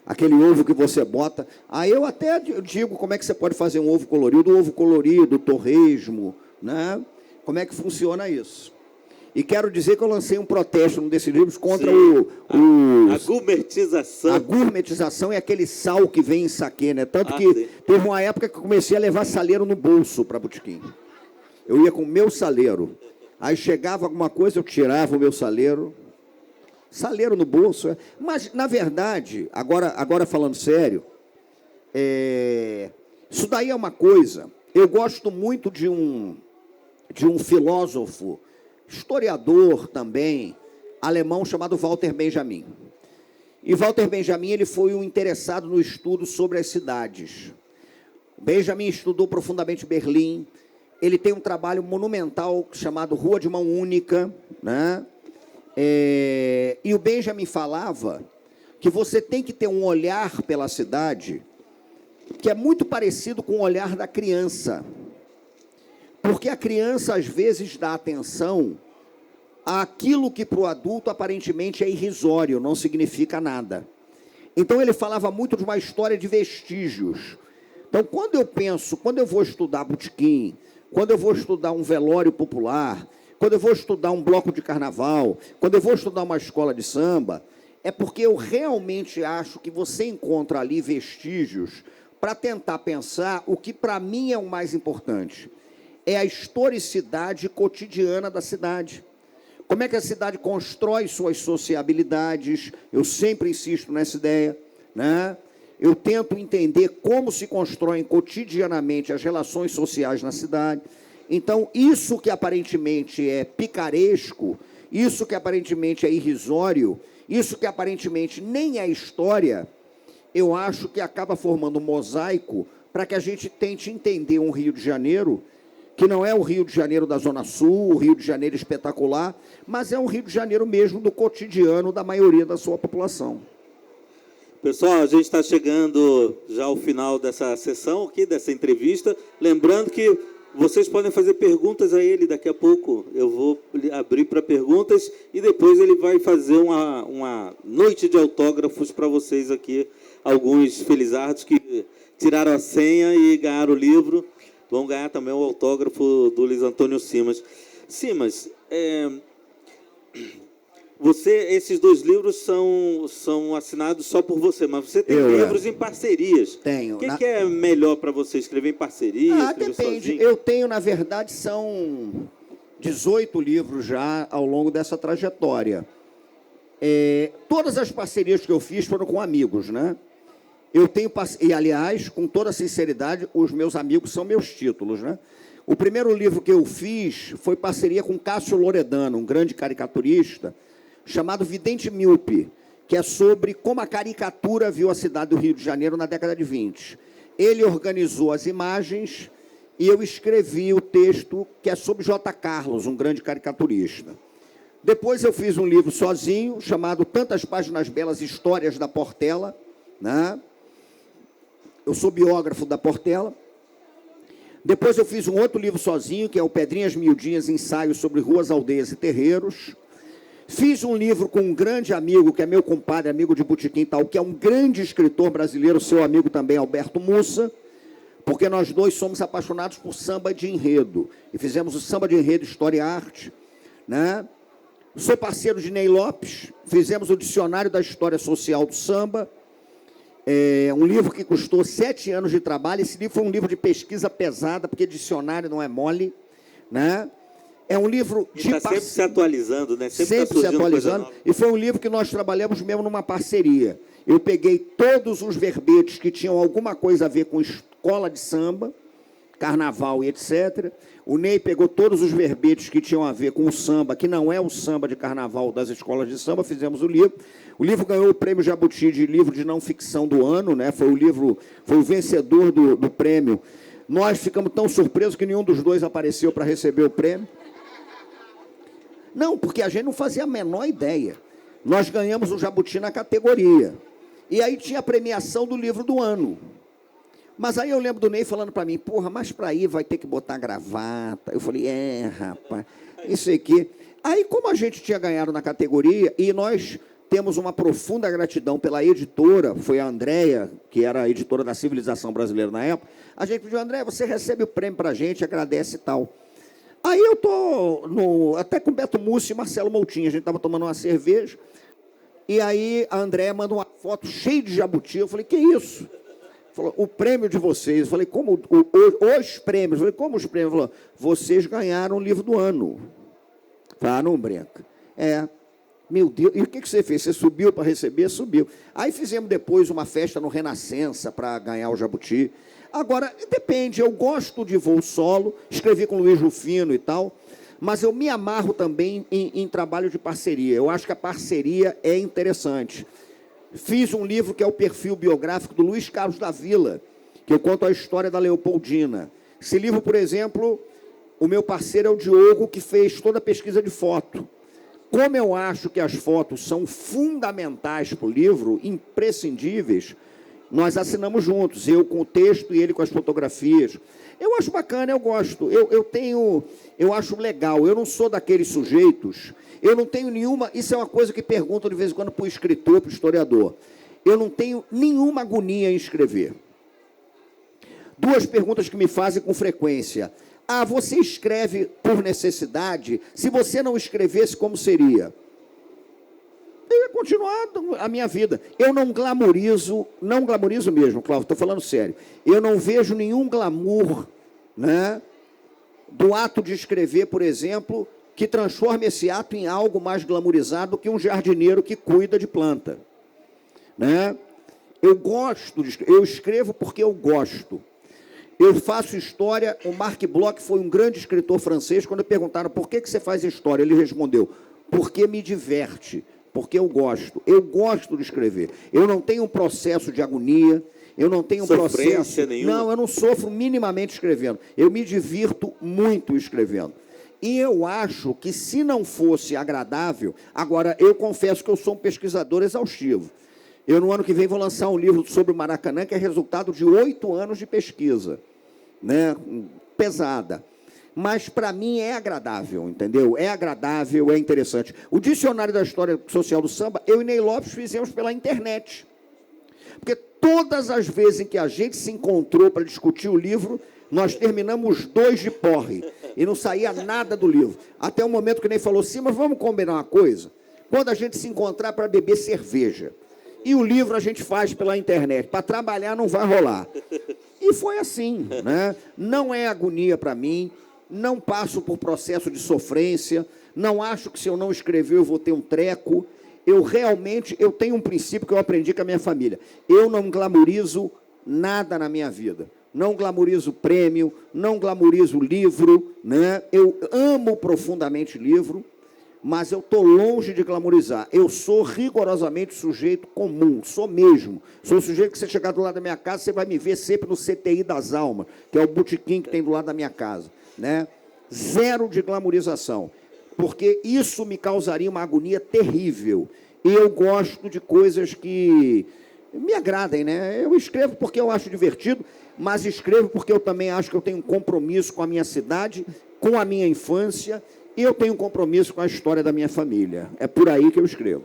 Aquele ovo que você bota... Aí eu até digo como é que você pode fazer um ovo colorido, torresmo, né? Como é que funciona isso? E quero dizer que eu lancei um protesto num desses livros contra a gourmetização. A gourmetização é aquele sal que vem em saquê, né? Tanto que teve uma época que eu comecei a levar saleiro no bolso para botequim. Eu ia com o meu saleiro. Aí chegava alguma coisa, eu tirava o meu saleiro. Saleiro no bolso. Mas, na verdade, agora falando sério, isso daí é uma coisa... Eu gosto muito de um filósofo, historiador também, alemão, chamado Walter Benjamin. E Walter Benjamin ele foi um interessado no estudo sobre as cidades. Benjamin estudou profundamente Berlim. Ele tem um trabalho monumental chamado Rua de Mão Única, né? E o Benjamin falava que você tem que ter um olhar pela cidade que é muito parecido com o olhar da criança. Porque a criança, às vezes, dá atenção àquilo que para o adulto aparentemente é irrisório, não significa nada. Então, ele falava muito de uma história de vestígios. Então, quando eu vou estudar botequim, quando eu vou estudar um velório popular, quando eu vou estudar um bloco de carnaval, quando eu vou estudar uma escola de samba, é porque eu realmente acho que você encontra ali vestígios para tentar pensar o que para mim é o mais importante. É a historicidade cotidiana da cidade. Como é que a cidade constrói suas sociabilidades? Eu sempre insisto nessa ideia, né? Eu tento entender como se constroem cotidianamente as relações sociais na cidade. Então, isso que aparentemente é picaresco, isso que aparentemente é irrisório, isso que aparentemente nem é história, eu acho que acaba formando um mosaico para que a gente tente entender um Rio de Janeiro que não é o Rio de Janeiro da Zona Sul, o Rio de Janeiro espetacular, mas é um Rio de Janeiro mesmo do cotidiano da maioria da sua população. Pessoal, a gente está chegando já ao final dessa sessão aqui, dessa entrevista. Lembrando que vocês podem fazer perguntas a ele daqui a pouco. Eu vou abrir para perguntas e depois ele vai fazer uma noite de autógrafos para vocês aqui. Alguns felizardos que tiraram a senha e ganharam o livro. Vão ganhar também o autógrafo do Luiz Antônio Simas. Simas, esses dois livros são assinados só por você, mas você tem livros em parcerias. Tenho. O que é melhor para você, escrever em parceria, escrever depende. sozinho? Eu tenho, na verdade, são 18 livros já ao longo dessa trajetória. Todas as parcerias que eu fiz foram com amigos, né? eu tenho... E, aliás, com toda sinceridade, os meus amigos são meus títulos, né? O primeiro livro que eu fiz foi parceria com Cássio Loredano, um grande caricaturista, chamado Vidente Míope, que é sobre como a caricatura viu a cidade do Rio de Janeiro na década de 20. Ele organizou as imagens e eu escrevi o texto, que é sobre J. Carlos, um grande caricaturista. Depois eu fiz um livro sozinho, chamado Tantas Páginas Belas, Histórias da Portela, né? Eu sou biógrafo da Portela. Depois eu fiz um outro livro sozinho, que é o Pedrinhas Miudinhas, Ensaios sobre Ruas, Aldeias e Terreiros. Fiz um livro com um grande amigo, que é meu compadre, amigo de botequim e tal, que é um grande escritor brasileiro, seu amigo também, Alberto Mussa, porque nós dois somos apaixonados por samba de enredo. E fizemos o samba de enredo História e Arte, né? Sou parceiro de Ney Lopes, fizemos o Dicionário da História Social do Samba, um livro que custou 7 anos de trabalho. Esse livro foi um livro de pesquisa pesada, porque dicionário não é mole, né? É um livro de... Está sempre se atualizando, né? Sempre se atualizando. E foi um livro que nós trabalhamos mesmo numa parceria. Eu peguei todos os verbetes que tinham alguma coisa a ver com escola de samba, carnaval e etc. O Ney pegou todos os verbetes que tinham a ver com o samba, que não é o samba de carnaval das escolas de samba, fizemos o livro. O livro ganhou o prêmio Jabuti de livro de não ficção do ano, né? Foi o vencedor do prêmio. Nós ficamos tão surpresos que nenhum dos dois apareceu para receber o prêmio. Não, porque a gente não fazia a menor ideia. Nós ganhamos o Jabuti na categoria. E aí tinha a premiação do livro do ano. Mas aí eu lembro do Ney falando para mim, porra, mas para ir vai ter que botar gravata. Eu falei, rapaz, isso aqui. Aí, como a gente tinha ganhado na categoria, e nós temos uma profunda gratidão pela editora, foi a Andréia, que era a editora da Civilização Brasileira na época, a gente pediu, André, você recebe o prêmio para a gente, agradece e tal. Aí eu estou até com Beto Mussi e Marcelo Moutinho, a gente estava tomando uma cerveja, e aí a Andréia manda uma foto cheia de jabuti. Eu falei, que isso? Falou, o prêmio de vocês. Eu falei, como os prêmios? Eu falei, como os prêmios? Falou, vocês ganharam o livro do ano. Ah, não brinca. Meu Deus, e o que você fez? Você subiu para receber? Subiu. Aí fizemos depois uma festa no Renascença para ganhar o jabuti. Agora, depende, eu gosto de voo solo, escrevi com o Luiz Rufino e tal, mas eu me amarro também em trabalho de parceria. Eu acho que a parceria é interessante. Fiz um livro que é o perfil biográfico do Luiz Carlos da Vila, que eu conto a história da Leopoldina. Esse livro, por exemplo, o meu parceiro é o Diogo, que fez toda a pesquisa de foto. Como eu acho que as fotos são fundamentais para o livro, imprescindíveis, nós assinamos juntos, eu com o texto e ele com as fotografias. Eu acho bacana, eu gosto, eu acho legal, eu não sou daqueles sujeitos, eu não tenho nenhuma, isso é uma coisa que perguntam de vez em quando para o escritor, para o historiador, eu não tenho nenhuma agonia em escrever. 2 perguntas que me fazem com frequência. Você escreve por necessidade? Se você não escrevesse, como seria? Eu ia continuar a minha vida. Eu não glamorizo mesmo, Cláudio, estou falando sério. Eu não vejo nenhum glamour, né, do ato de escrever, por exemplo, que transforme esse ato em algo mais glamourizado que um jardineiro que cuida de planta. Né? Eu escrevo porque eu gosto. Eu faço história, o Marc Bloch foi um grande escritor francês, quando perguntaram por que você faz história, ele respondeu, porque me diverte, porque eu gosto de escrever. Eu não tenho um processo de agonia, eu não tenho um processo... nenhuma. Não, eu não sofro minimamente escrevendo, eu me divirto muito escrevendo. E eu acho que se não fosse agradável... Agora, eu confesso que eu sou um pesquisador exaustivo. Eu, no ano que vem, vou lançar um livro sobre o Maracanã, que é resultado de 8 anos de pesquisa, né? Pesada. Mas, para mim, é agradável, entendeu? É agradável, é interessante. O Dicionário da História Social do Samba, eu e Ney Lopes fizemos pela internet. Porque todas as vezes em que a gente se encontrou para discutir o livro, nós terminamos 2 de porre. E não saía nada do livro. Até o momento que o Ney falou assim, mas vamos combinar uma coisa? Quando a gente se encontrar para beber cerveja, e o livro a gente faz pela internet, para trabalhar não vai rolar. E foi assim, né? Não é agonia para mim, não passo por processo de sofrência, não acho que se eu não escrever eu vou ter um treco. eu tenho um princípio que eu aprendi com a minha família. Eu não glamorizo nada na minha vida. Não glamorizo prêmio, não glamorizo livro, né? Eu amo profundamente livro, mas eu estou longe de glamorizar. Eu sou rigorosamente sujeito comum, sou mesmo. Sou o sujeito que você chegar do lado da minha casa, você vai me ver sempre no CTI das Almas, que é o botequim que tem do lado da minha casa, né? Zero de glamorização, porque isso me causaria uma agonia terrível. E eu gosto de coisas que me agradem, né? Eu escrevo porque eu acho divertido, mas escrevo porque eu também acho que eu tenho um compromisso com a minha cidade, com a minha infância, e eu tenho um compromisso com a história da minha família. É por aí que eu escrevo.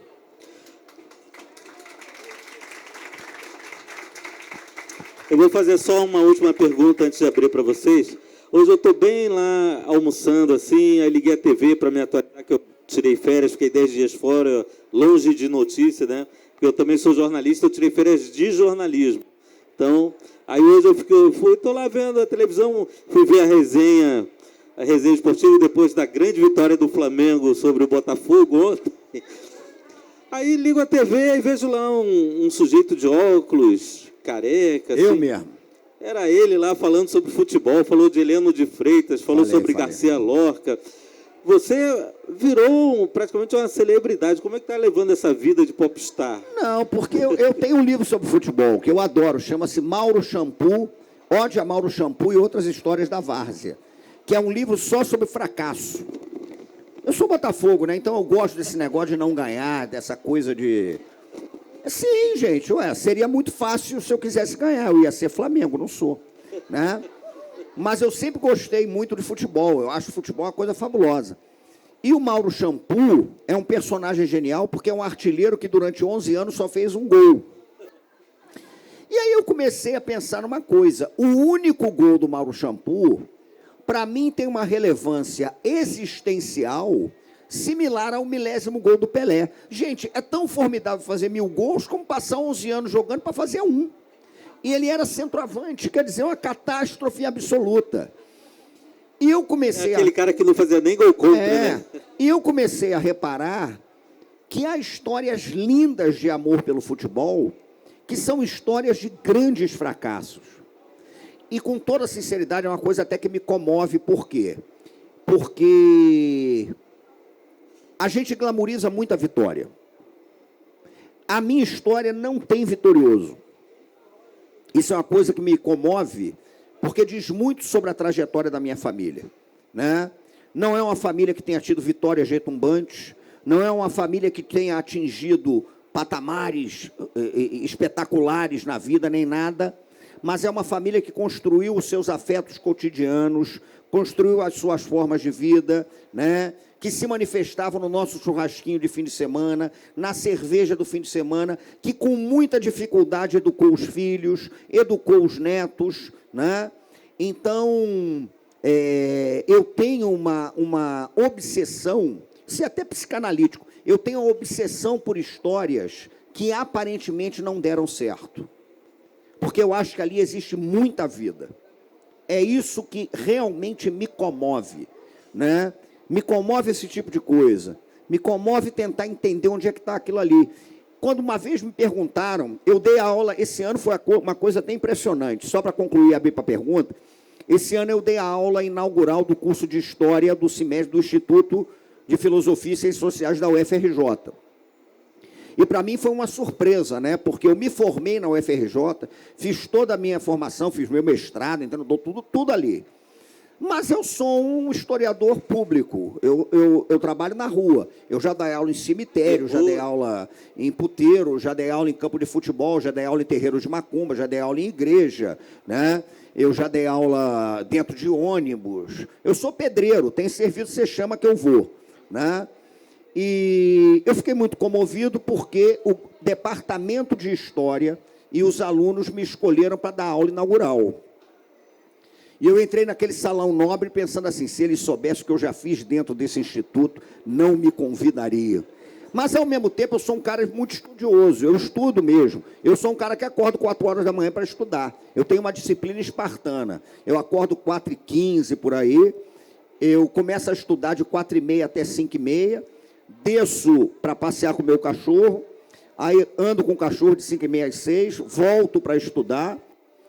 Eu vou fazer só uma última pergunta antes de abrir para vocês. Hoje eu estou bem lá almoçando, assim, aí liguei a TV para me atualizar, que eu tirei férias, fiquei 10 dias fora, longe de notícia, né? Porque eu também sou jornalista, eu tirei férias de jornalismo. Então, aí hoje estou lá vendo a televisão, fui ver a resenha esportiva depois da grande vitória do Flamengo sobre o Botafogo ontem. Aí ligo a TV e vejo lá um sujeito de óculos, careca. Eu assim. mesmo. Era ele lá falando sobre futebol, falou de Heleno de Freitas, falou sobre Garcia Lorca. Você virou praticamente uma celebridade. Como é que está levando essa vida de popstar? Não, porque eu tenho um livro sobre futebol que eu adoro, chama-se Mauro Shampoo, Ode a Mauro Shampoo e Outras Histórias da Várzea, que é um livro só sobre fracasso. Eu sou Botafogo, né? Então eu gosto desse negócio de não ganhar, dessa coisa de... Sim, gente, seria muito fácil se eu quisesse ganhar, eu ia ser Flamengo, não sou, né? Mas eu sempre gostei muito de futebol, eu acho futebol uma coisa fabulosa. E o Mauro Shampoo é um personagem genial, porque é um artilheiro que durante 11 anos só fez um gol. E aí eu comecei a pensar numa coisa, o único gol do Mauro Shampoo, para mim tem uma relevância existencial similar ao 1000º gol do Pelé. Gente, é tão formidável fazer 1000 gols como passar 11 anos jogando para fazer um. E ele era centroavante, quer dizer, uma catástrofe absoluta. E eu comecei aquele cara que não fazia nem gol contra, né? E eu comecei a reparar que há histórias lindas de amor pelo futebol, que são histórias de grandes fracassos. E com toda sinceridade, é uma coisa até que me comove. Por quê? Porque a gente glamoriza muito a vitória. A minha história não tem vitorioso. Isso é uma coisa que me comove, porque diz muito sobre a trajetória da minha família, né? Não é uma família que tenha tido vitórias retumbantes, não é uma família que tenha atingido patamares espetaculares na vida, nem nada, mas é uma família que construiu os seus afetos cotidianos, construiu as suas formas de vida, né? Que se manifestavam no nosso churrasquinho de fim de semana, na cerveja do fim de semana, que com muita dificuldade educou os filhos, educou os netos, né? Então, eu tenho uma obsessão, isso é até psicanalítico, eu tenho uma obsessão por histórias que aparentemente não deram certo, porque eu acho que ali existe muita vida. É isso que realmente me comove, né? Me comove esse tipo de coisa. Me comove tentar entender onde é que está aquilo ali. Quando uma vez me perguntaram, eu dei a aula, esse ano foi uma coisa até impressionante, só para concluir e abrir para a pergunta, esse ano eu dei a aula inaugural do curso de História do semestre do Instituto de Filosofia e Ciências Sociais da UFRJ. E para mim foi uma surpresa, né? Porque eu me formei na UFRJ, fiz toda a minha formação, fiz meu mestrado, então dou tudo ali. Mas eu sou um historiador público, eu trabalho na rua, eu já dei aula em cemitério, já dei aula em puteiro, já dei aula em campo de futebol, já dei aula em terreiro de macumba, já dei aula em igreja, né? Eu já dei aula dentro de ônibus, eu sou pedreiro, tem serviço, você chama que eu vou, né? E eu fiquei muito comovido porque o departamento de História e os alunos me escolheram para dar aula inaugural. E eu entrei naquele salão nobre pensando assim, se eles soubessem o que eu já fiz dentro desse instituto, não me convidariam. Mas, ao mesmo tempo, eu sou um cara muito estudioso, eu estudo mesmo. Eu sou um cara que acordo 4 horas da manhã para estudar. Eu tenho uma disciplina espartana. Eu acordo 4h15 por aí, eu começo a estudar de 4h30 até 5h30, desço para passear com o meu cachorro, aí ando com o cachorro de 5h30 às 6, volto para estudar,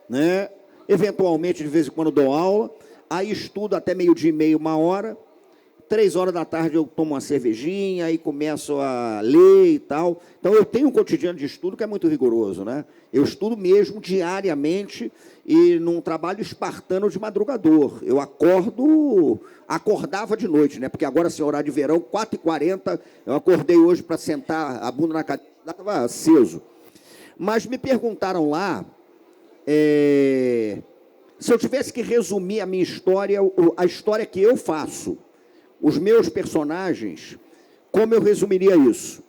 né? Eventualmente, de vez em quando, dou aula, aí estudo até 12h30, 1h, 3h da tarde eu tomo uma cervejinha, aí começo a ler e tal. Então, eu tenho um cotidiano de estudo que é muito rigoroso, né? Eu estudo mesmo diariamente e num trabalho espartano de madrugador. Eu acordava de noite, né? Porque agora, assim, horário de verão, 4h40, eu acordei hoje para sentar a bunda na cadeira, estava aceso. Mas me perguntaram lá, se eu tivesse que resumir a minha história, a história que eu faço, os meus personagens, como eu resumiria isso?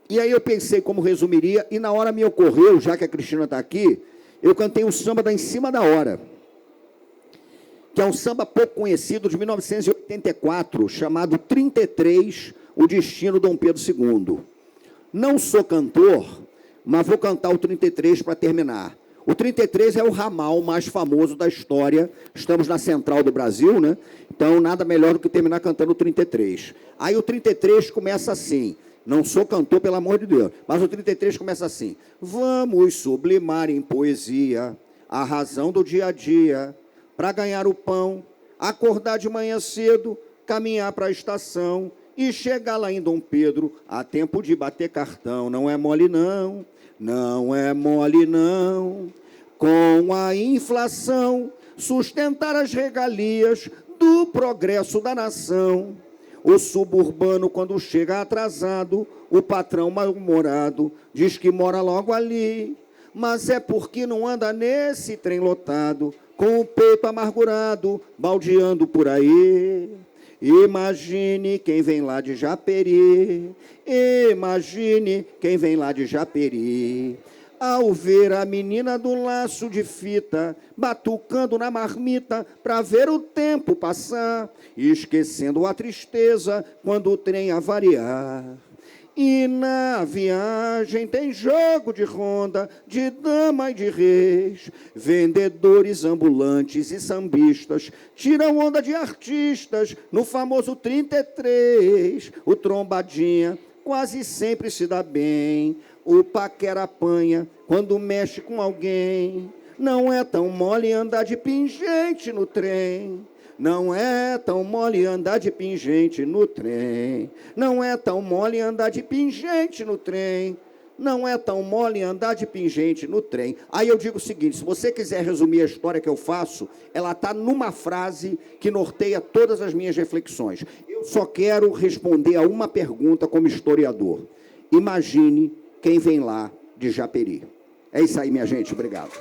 E aí eu pensei como resumiria, e na hora me ocorreu, já que a Cristina está aqui, eu cantei um samba da Em Cima da Hora, que é um samba pouco conhecido, de 1984, chamado 33, O Destino Dom Pedro II. Não sou cantor, mas vou cantar o 33 para terminar. O 33 é o ramal mais famoso da história. Estamos na central do Brasil, né? Então, nada melhor do que terminar cantando o 33. Aí o 33 começa assim. Não sou cantor, pelo amor de Deus. Mas o 33 começa assim. Vamos sublimar em poesia a razão do dia a dia. Para ganhar o pão, acordar de manhã cedo, caminhar para a estação e chegar lá em Dom Pedro a tempo de bater cartão. Não é mole, não. Não é mole, não, com a inflação, sustentar as regalias do progresso da nação. O suburbano, quando chega atrasado, o patrão mal-humorado diz que mora logo ali, mas é porque não anda nesse trem lotado, com o peito amargurado, baldeando por aí. Imagine quem vem lá de Japeri, imagine quem vem lá de Japeri, ao ver a menina do laço de fita, batucando na marmita para ver o tempo passar, esquecendo a tristeza quando o trem avariar. E na viagem tem jogo de ronda, de dama e de reis, vendedores ambulantes e sambistas tiram onda de artistas no famoso 33. O trombadinha quase sempre se dá bem, o paquera apanha quando mexe com alguém. Não é tão mole andar de pingente no trem. Não é tão mole andar de pingente no trem. Não é tão mole andar de pingente no trem. Não é tão mole andar de pingente no trem. Aí eu digo o seguinte, se você quiser resumir a história que eu faço, ela está numa frase que norteia todas as minhas reflexões. Eu só quero responder a uma pergunta como historiador. Imagine quem vem lá de Japeri. É isso aí, minha gente. Obrigado.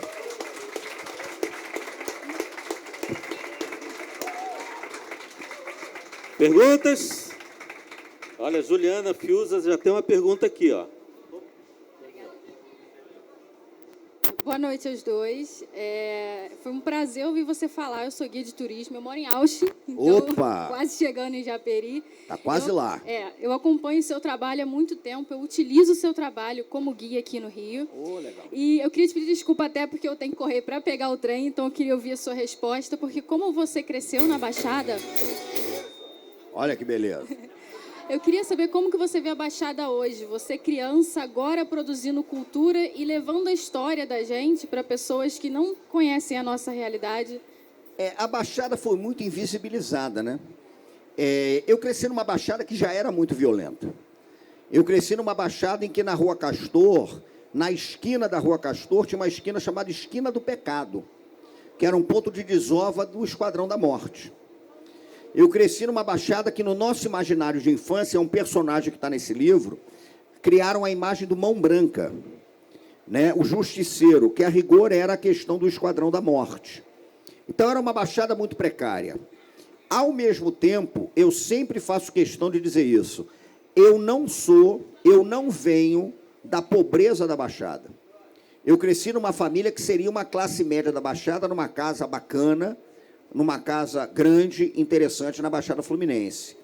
Perguntas? Olha, Juliana Fiuza já tem uma pergunta aqui, ó. Boa noite aos dois. Foi um prazer ouvir você falar. Eu sou guia de turismo, eu moro em Auschwitz, então Opa! quase chegando em Japeri. Está quase lá. Eu acompanho o seu trabalho há muito tempo, eu utilizo o seu trabalho como guia aqui no Rio. Legal. E eu queria te pedir desculpa até porque eu tenho que correr para pegar o trem, então eu queria ouvir a sua resposta, porque como você cresceu na Baixada... Olha que beleza. Eu queria saber como que você vê a Baixada hoje. Você criança, agora produzindo cultura e levando a história da gente para pessoas que não conhecem a nossa realidade. A Baixada foi muito invisibilizada, né? Eu cresci numa Baixada que já era muito violenta. Eu cresci numa Baixada em que na Rua Castor, na esquina da Rua Castor, tinha uma esquina chamada Esquina do Pecado, que era um ponto de desova do Esquadrão da Morte. Eu cresci numa Baixada que, no nosso imaginário de infância, é um personagem que está nesse livro, criaram a imagem do Mão Branca, né? O justiceiro, que a rigor era a questão do Esquadrão da Morte. Então, era uma Baixada muito precária. Ao mesmo tempo, eu sempre faço questão de dizer isso. Eu não venho da pobreza da Baixada. Eu cresci numa família que seria uma classe média da Baixada, numa casa bacana, numa casa grande, interessante, na Baixada Fluminense.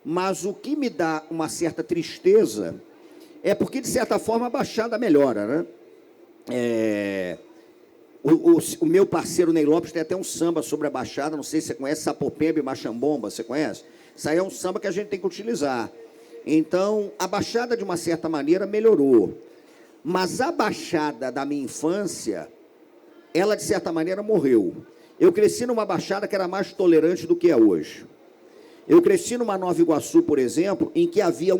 Mas o que me dá uma certa tristeza é porque, de certa forma, a Baixada melhora, né? O meu parceiro Ney Lopes tem até um samba sobre a Baixada, não sei se você conhece, Sapopemba e Machambomba, você conhece? Isso aí é um samba que a gente tem que utilizar. Então, a Baixada, de uma certa maneira, melhorou. Mas a Baixada da minha infância, ela, de certa maneira, morreu. Eu cresci numa Baixada que era mais tolerante do que é hoje. Eu cresci numa Nova Iguaçu, por exemplo, em que havia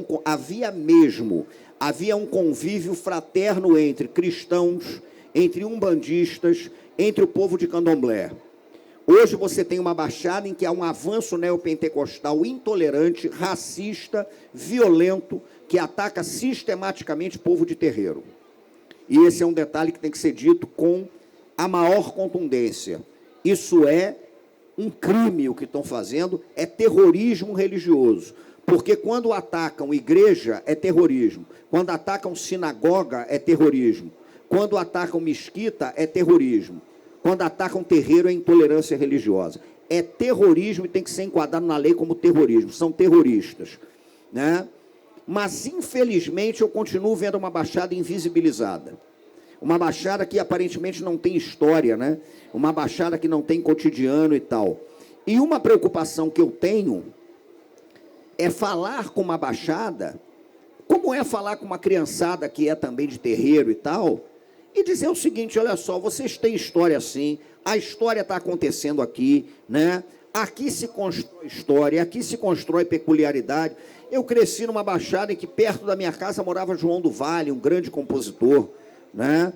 um convívio fraterno entre cristãos, entre umbandistas, entre o povo de candomblé. Hoje você tem uma Baixada em que há um avanço neopentecostal intolerante, racista, violento, que ataca sistematicamente o povo de terreiro. E esse é um detalhe que tem que ser dito com a maior contundência. Isso é um crime o que estão fazendo, é terrorismo religioso. Porque quando atacam igreja, é terrorismo. Quando atacam sinagoga, é terrorismo. Quando atacam mesquita, é terrorismo. Quando atacam terreiro, é intolerância religiosa. É terrorismo e tem que ser enquadrado na lei como terrorismo. São terroristas, né? Mas, infelizmente, eu continuo vendo uma Baixada invisibilizada. Uma Baixada que aparentemente não tem história, né? Uma Baixada que não tem cotidiano e tal. E uma preocupação que eu tenho é falar com uma Baixada, como é falar com uma criançada que é também de terreiro e tal, e dizer o seguinte: olha só, vocês têm história sim, a história está acontecendo aqui, né? Aqui se constrói história, aqui se constrói peculiaridade. Eu cresci numa Baixada em que perto da minha casa morava João do Vale, um grande compositor, né?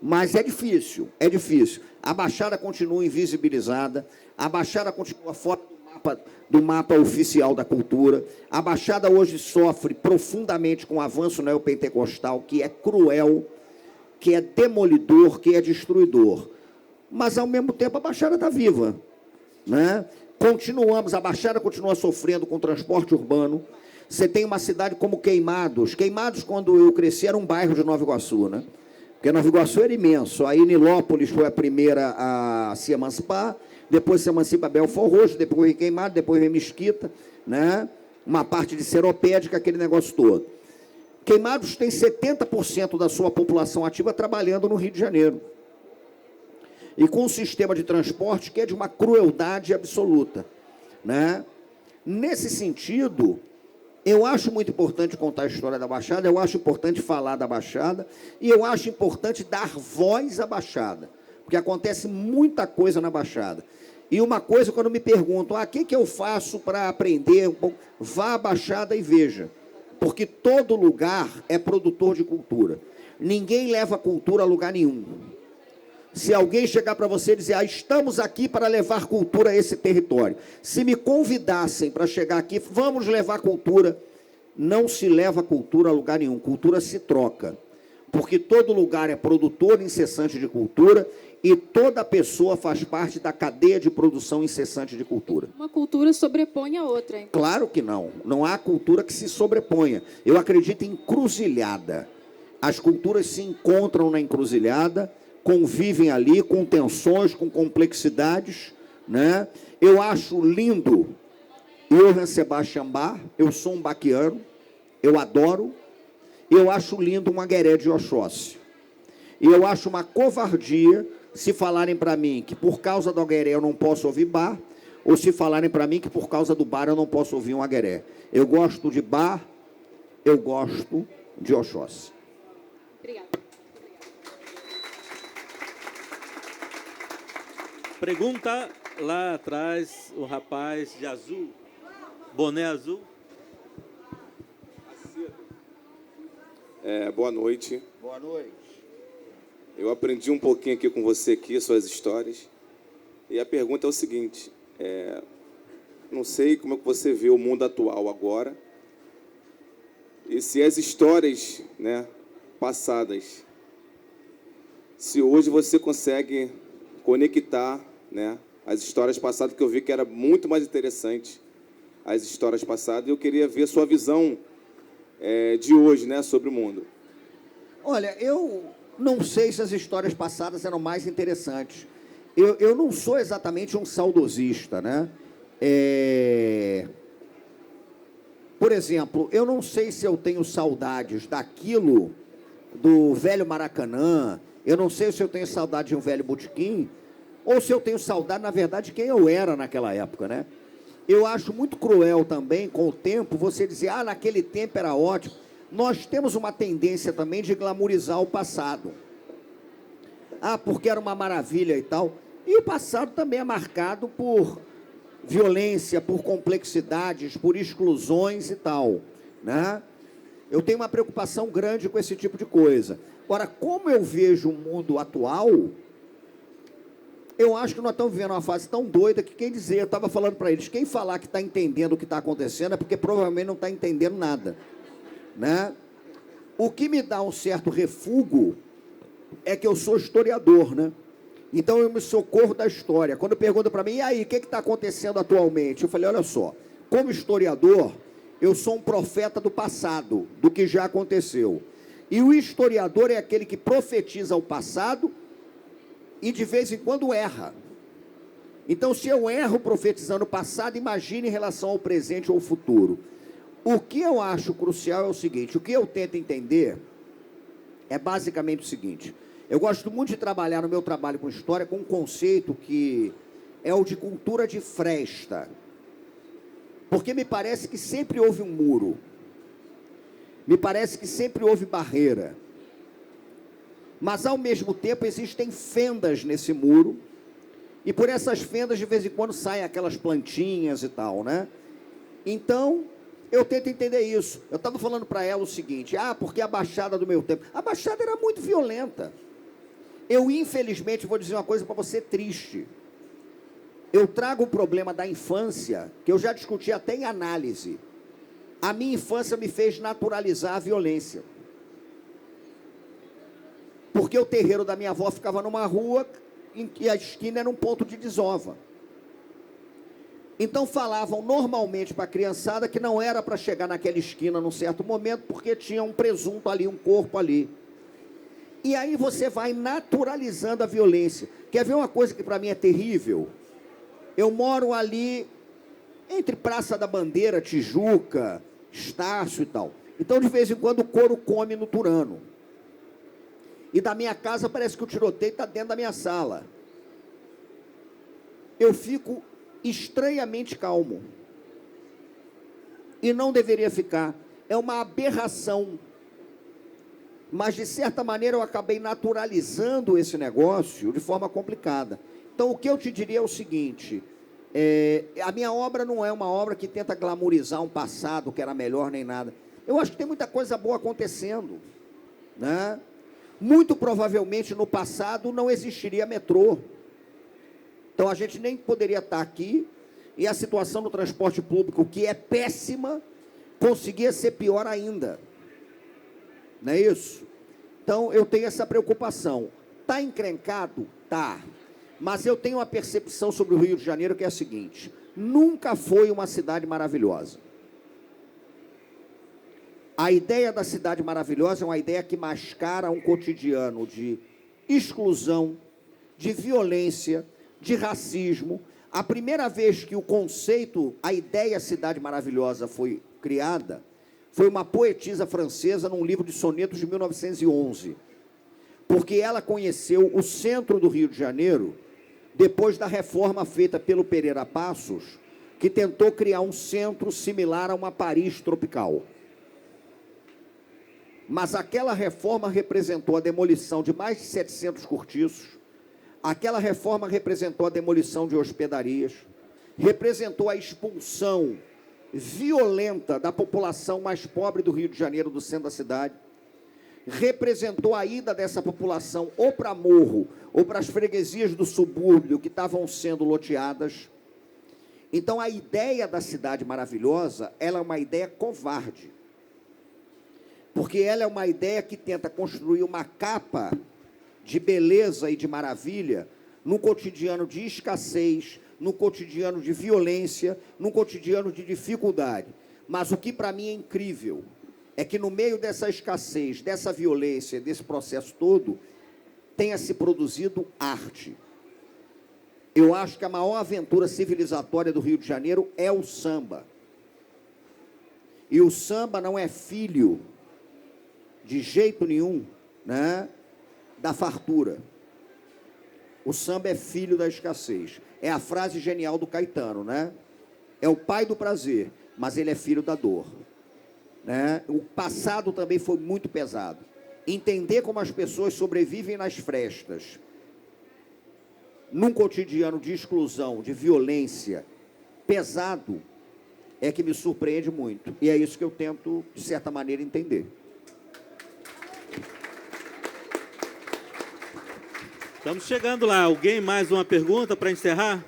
Mas é difícil, é difícil. A Baixada continua invisibilizada, a Baixada continua fora do mapa oficial da cultura. A Baixada hoje sofre profundamente com o avanço neopentecostal, que é cruel, que é demolidor, que é destruidor. Mas, ao mesmo tempo, a Baixada está viva, né? A Baixada continua sofrendo com o transporte urbano. Você tem uma cidade como Queimados. Queimados, quando eu cresci, era um bairro de Nova Iguaçu, né? Porque Nova Iguaçu era imenso. Aí Nilópolis foi a primeira a se emancipar, depois se emancipa Belfort Roxo, depois vem Queimado, depois vem Mesquita, né? Uma parte de Seropédica, aquele negócio todo. Queimados tem 70% da sua população ativa trabalhando no Rio de Janeiro. E com um sistema de transporte que é de uma crueldade absoluta, né? Nesse sentido, eu acho muito importante contar a história da Baixada, eu acho importante falar da Baixada, e eu acho importante dar voz à Baixada, porque acontece muita coisa na Baixada. E uma coisa, quando me perguntam, o que eu faço para aprender um pouco? Vá à Baixada e veja, porque todo lugar é produtor de cultura. Ninguém leva cultura a lugar nenhum. Se alguém chegar para você e dizer, estamos aqui para levar cultura a esse território. Se me convidassem para chegar aqui, vamos levar cultura. Não se leva cultura a lugar nenhum. Cultura se troca. Porque todo lugar é produtor incessante de cultura e toda pessoa faz parte da cadeia de produção incessante de cultura. Uma cultura sobrepõe a outra, hein? Claro que não. Não há cultura que se sobreponha. Eu acredito em encruzilhada. As culturas se encontram na encruzilhada, convivem ali com tensões, com complexidades, né? Eu acho lindo Johann Sebastian Bach, eu sou um baquiano, eu adoro. Eu acho lindo um Agueré de Oxóssi. E eu acho uma covardia se falarem para mim que por causa do Agueré eu não posso ouvir Bach, ou se falarem para mim que por causa do Bach eu não posso ouvir um Agueré. Eu gosto de Bach, eu gosto de Oxóssi. Obrigada. Pergunta lá atrás, o rapaz de azul, boné azul. Boa noite. Boa noite. Eu aprendi um pouquinho aqui com você, aqui, suas histórias. E a pergunta é o seguinte, não sei como é que você vê o mundo atual agora, e se as histórias, né, passadas, se hoje você consegue conectar, né, as histórias passadas, que eu vi que era muito mais interessante as histórias passadas, e eu queria ver a sua visão de hoje, né, sobre o mundo. Olha, eu não sei se as histórias passadas eram mais interessantes. Eu não sou exatamente um saudosista, né? Por exemplo, eu não sei se eu tenho saudades daquilo do velho Maracanã, eu não sei se eu tenho saudade de um velho botequim, ou se eu tenho saudade, na verdade, de quem eu era naquela época, né? eu acho muito cruel também, com o tempo, você dizer, ah, naquele tempo era ótimo. Nós temos uma tendência também de glamorizar o passado. Ah, porque era uma maravilha e tal. E o passado também é marcado por violência, por complexidades, por exclusões e tal, né? Eu tenho uma preocupação grande com esse tipo de coisa. Agora, como eu vejo o mundo atual, eu acho que nós estamos vivendo uma fase tão doida que quem dizer, eu estava falando para eles, quem falar que está entendendo o que está acontecendo é porque provavelmente não está entendendo nada, né? O que me dá um certo refúgio é que eu sou historiador, né? Então eu me socorro da história. Quando perguntam para mim, e aí, o que está acontecendo atualmente? Eu falei, olha só, como historiador, eu sou um profeta do passado, do que já aconteceu. E o historiador é aquele que profetiza o passado e de vez em quando erra. Então, se eu erro profetizando o passado, imagine em relação ao presente ou ao futuro. O que eu acho crucial é o seguinte, o que eu tento entender é basicamente o seguinte, eu gosto muito de trabalhar no meu trabalho com história com um conceito que é o de cultura de fresta. Porque me parece que sempre houve um muro. Me parece que sempre houve barreira. Mas, ao mesmo tempo, existem fendas nesse muro. E por essas fendas, de vez em quando, saem aquelas plantinhas e tal, né? Então, eu tento entender isso. Eu estava falando para ela o seguinte, ah, porque a Baixada do meu tempo... A Baixada era muito violenta. Eu, infelizmente, vou dizer uma coisa para você triste. Eu trago o problema da infância, que eu já discuti até em análise. A minha infância me fez naturalizar a violência. Porque o terreiro da minha avó ficava numa rua e a esquina era um ponto de desova. Então falavam normalmente para a criançada que não era para chegar naquela esquina num certo momento, porque tinha um presunto ali, um corpo ali. E aí você vai naturalizando a violência. Quer ver uma coisa que para mim é terrível? Eu moro ali entre Praça da Bandeira, Tijuca, Estácio e tal. Então, de vez em quando, o couro come no Turano. E da minha casa parece que o tiroteio está dentro da minha sala. Eu fico estranhamente calmo. E não deveria ficar. É uma aberração. Mas, de certa maneira, eu acabei naturalizando esse negócio de forma complicada. Então, o que eu te diria é o seguinte, a minha obra não é uma obra que tenta glamorizar um passado que era melhor nem nada. Eu acho que tem muita coisa boa acontecendo, né? Muito provavelmente, no passado, não existiria metrô. Então, a gente nem poderia estar aqui e a situação do transporte público, que é péssima, conseguia ser pior ainda. Não é isso? Então, eu tenho essa preocupação. Está encrencado? Tá. Mas eu tenho uma percepção sobre o Rio de Janeiro que é a seguinte, nunca foi uma cidade maravilhosa. A ideia da cidade maravilhosa é uma ideia que mascara um cotidiano de exclusão, de violência, de racismo. A primeira vez que o conceito, a ideia cidade maravilhosa foi criada, foi uma poetisa francesa num livro de sonetos de 1911. Porque ela conheceu o centro do Rio de Janeiro depois da reforma feita pelo Pereira Passos, que tentou criar um centro similar a uma Paris tropical. Mas aquela reforma representou a demolição de mais de 700 cortiços, aquela reforma representou a demolição de hospedarias, representou a expulsão violenta da população mais pobre do Rio de Janeiro, do centro da cidade, representou a ida dessa população ou para morro, ou para as freguesias do subúrbio que estavam sendo loteadas. Então, a ideia da cidade maravilhosa, ela é uma ideia covarde. Porque ela é uma ideia que tenta construir uma capa de beleza e de maravilha num cotidiano de escassez, num cotidiano de violência, num cotidiano de dificuldade. Mas o que para mim é incrível é que no meio dessa escassez, dessa violência, desse processo todo, tenha se produzido arte. Eu acho que a maior aventura civilizatória do Rio de Janeiro é o samba. E o samba não é filho, de jeito nenhum, né, da fartura. O samba é filho da escassez. É a frase genial do Caetano, né? é o pai do prazer, mas ele é filho da dor. Né? O passado também foi muito pesado. Entender como as pessoas sobrevivem nas frestas, num cotidiano de exclusão, de violência pesado, é que me surpreende muito. E é isso que eu tento, de certa maneira, entender. Estamos chegando lá. Alguém mais uma pergunta para encerrar?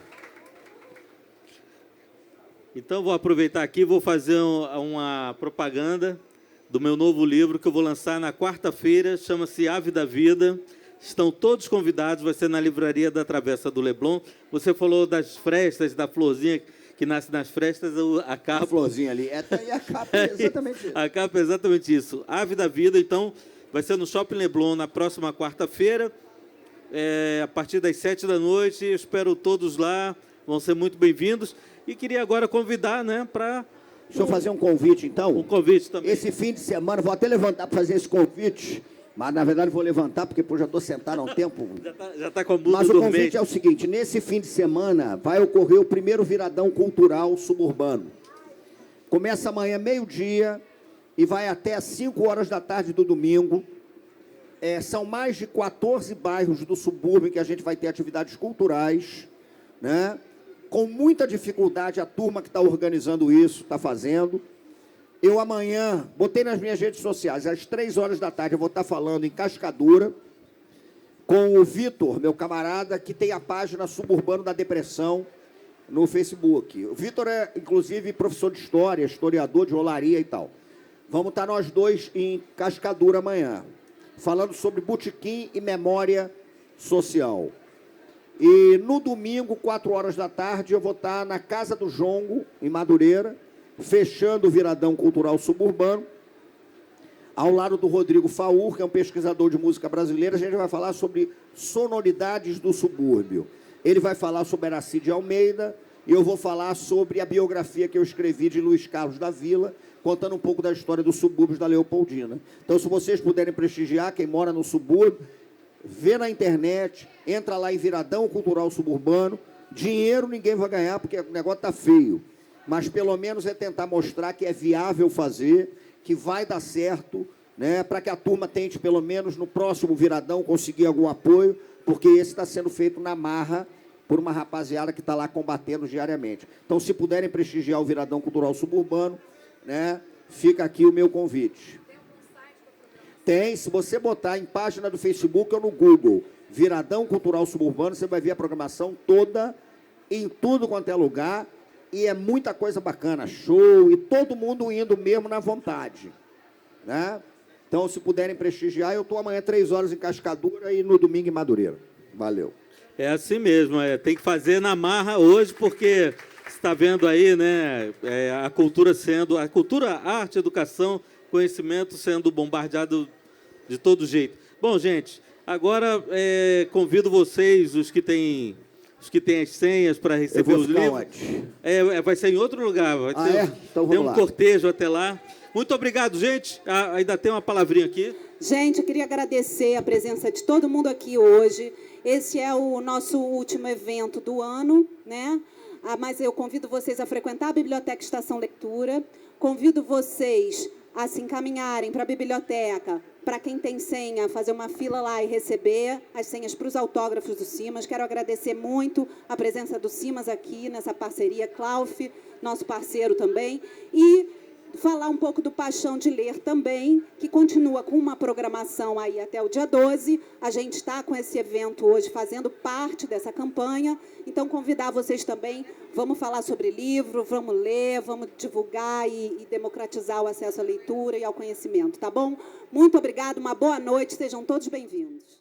Então, vou aproveitar aqui e vou fazer uma propaganda do meu novo livro que eu vou lançar na quarta-feira, chama-se Ave da Vida. Estão todos convidados, vai ser na livraria da Travessa do Leblon. Você falou das frestas, da florzinha que nasce nas frestas, a capa... A florzinha ali, e a capa é exatamente isso. A capa é exatamente isso. Ave da Vida, então, vai ser no Shopping Leblon na próxima quarta-feira, a partir das 7 da noite. Eu espero todos lá, vão ser muito bem-vindos. E queria agora convidar, né, para... Deixa eu fazer um convite, então. Um convite também. Esse fim de semana, vou até levantar para fazer esse convite, mas, na verdade, vou levantar, porque já estou sentado há um tempo. Já tá com a blusa Mas o dormente. convite é o seguinte, nesse fim de semana vai ocorrer o primeiro viradão cultural suburbano. Começa amanhã, meio-dia, e vai até às 5 horas da tarde do domingo. São mais de 14 bairros do subúrbio que a gente vai ter atividades culturais, né? Com muita dificuldade, a turma que está organizando isso, está fazendo. Eu amanhã, botei nas minhas redes sociais, às 3 horas da tarde, eu vou estar falando em Cascadura, com o Vitor, meu camarada, que tem a página Suburbano da Depressão no Facebook. O Vitor é, inclusive, professor de história, historiador de olaria e tal. Vamos estar nós dois em Cascadura amanhã, falando sobre botequim e memória social. E no domingo, 4 horas da tarde, eu vou estar na Casa do Jongo, em Madureira, fechando o Viradão Cultural Suburbano, ao lado do Rodrigo Faur, que é um pesquisador de música brasileira. A gente vai falar sobre sonoridades do subúrbio. Ele vai falar sobre Aracide Almeida, e eu vou falar sobre a biografia que eu escrevi de Luiz Carlos da Vila, contando um pouco da história dos subúrbios da Leopoldina. Então, se vocês puderem prestigiar, quem mora no subúrbio, vê na internet, entra lá em Viradão Cultural Suburbano. Dinheiro ninguém vai ganhar, porque o negócio está feio. Mas, pelo menos, é tentar mostrar que é viável fazer, que vai dar certo, né, para que a turma tente, pelo menos, no próximo Viradão, conseguir algum apoio, porque esse está sendo feito na marra por uma rapaziada que está lá combatendo diariamente. Então, se puderem prestigiar o Viradão Cultural Suburbano, né, fica aqui o meu convite. Tem, se você botar em página do Facebook ou no Google, Viradão Cultural Suburbano, você vai ver a programação toda, em tudo quanto é lugar, e é muita coisa bacana, show, e todo mundo indo mesmo na vontade. Né? Então, se puderem prestigiar, eu estou amanhã 3 horas em Cascadura e no domingo em Madureira. Valeu. É assim mesmo, tem que fazer na marra hoje, porque você está vendo aí, né, a cultura, a arte, a educação, conhecimento sendo bombardeado de todo jeito. Bom, gente, agora convido vocês, os que têm as senhas para receber os livros. Vai ser em outro lugar, vai ter, então tem um cortejo até lá. Muito obrigado, gente. Ainda tem uma palavrinha aqui. Gente, eu queria agradecer a presença de todo mundo aqui hoje. Esse é o nosso último evento do ano, né? Mas eu convido vocês a frequentar a Biblioteca Estação Leitura. Convido vocês a se encaminharem para a biblioteca, para quem tem senha, fazer uma fila lá e receber as senhas para os autógrafos do Simas. Quero agradecer muito a presença do Simas aqui nessa parceria, Clauf, nosso parceiro também, e falar um pouco do Paixão de Ler também, que continua com uma programação aí até o dia 12. A gente está com esse evento hoje fazendo parte dessa campanha, então convidar vocês também, vamos falar sobre livro, vamos ler, vamos divulgar e democratizar o acesso à leitura e ao conhecimento, tá bom? Muito obrigada, uma boa noite, sejam todos bem-vindos.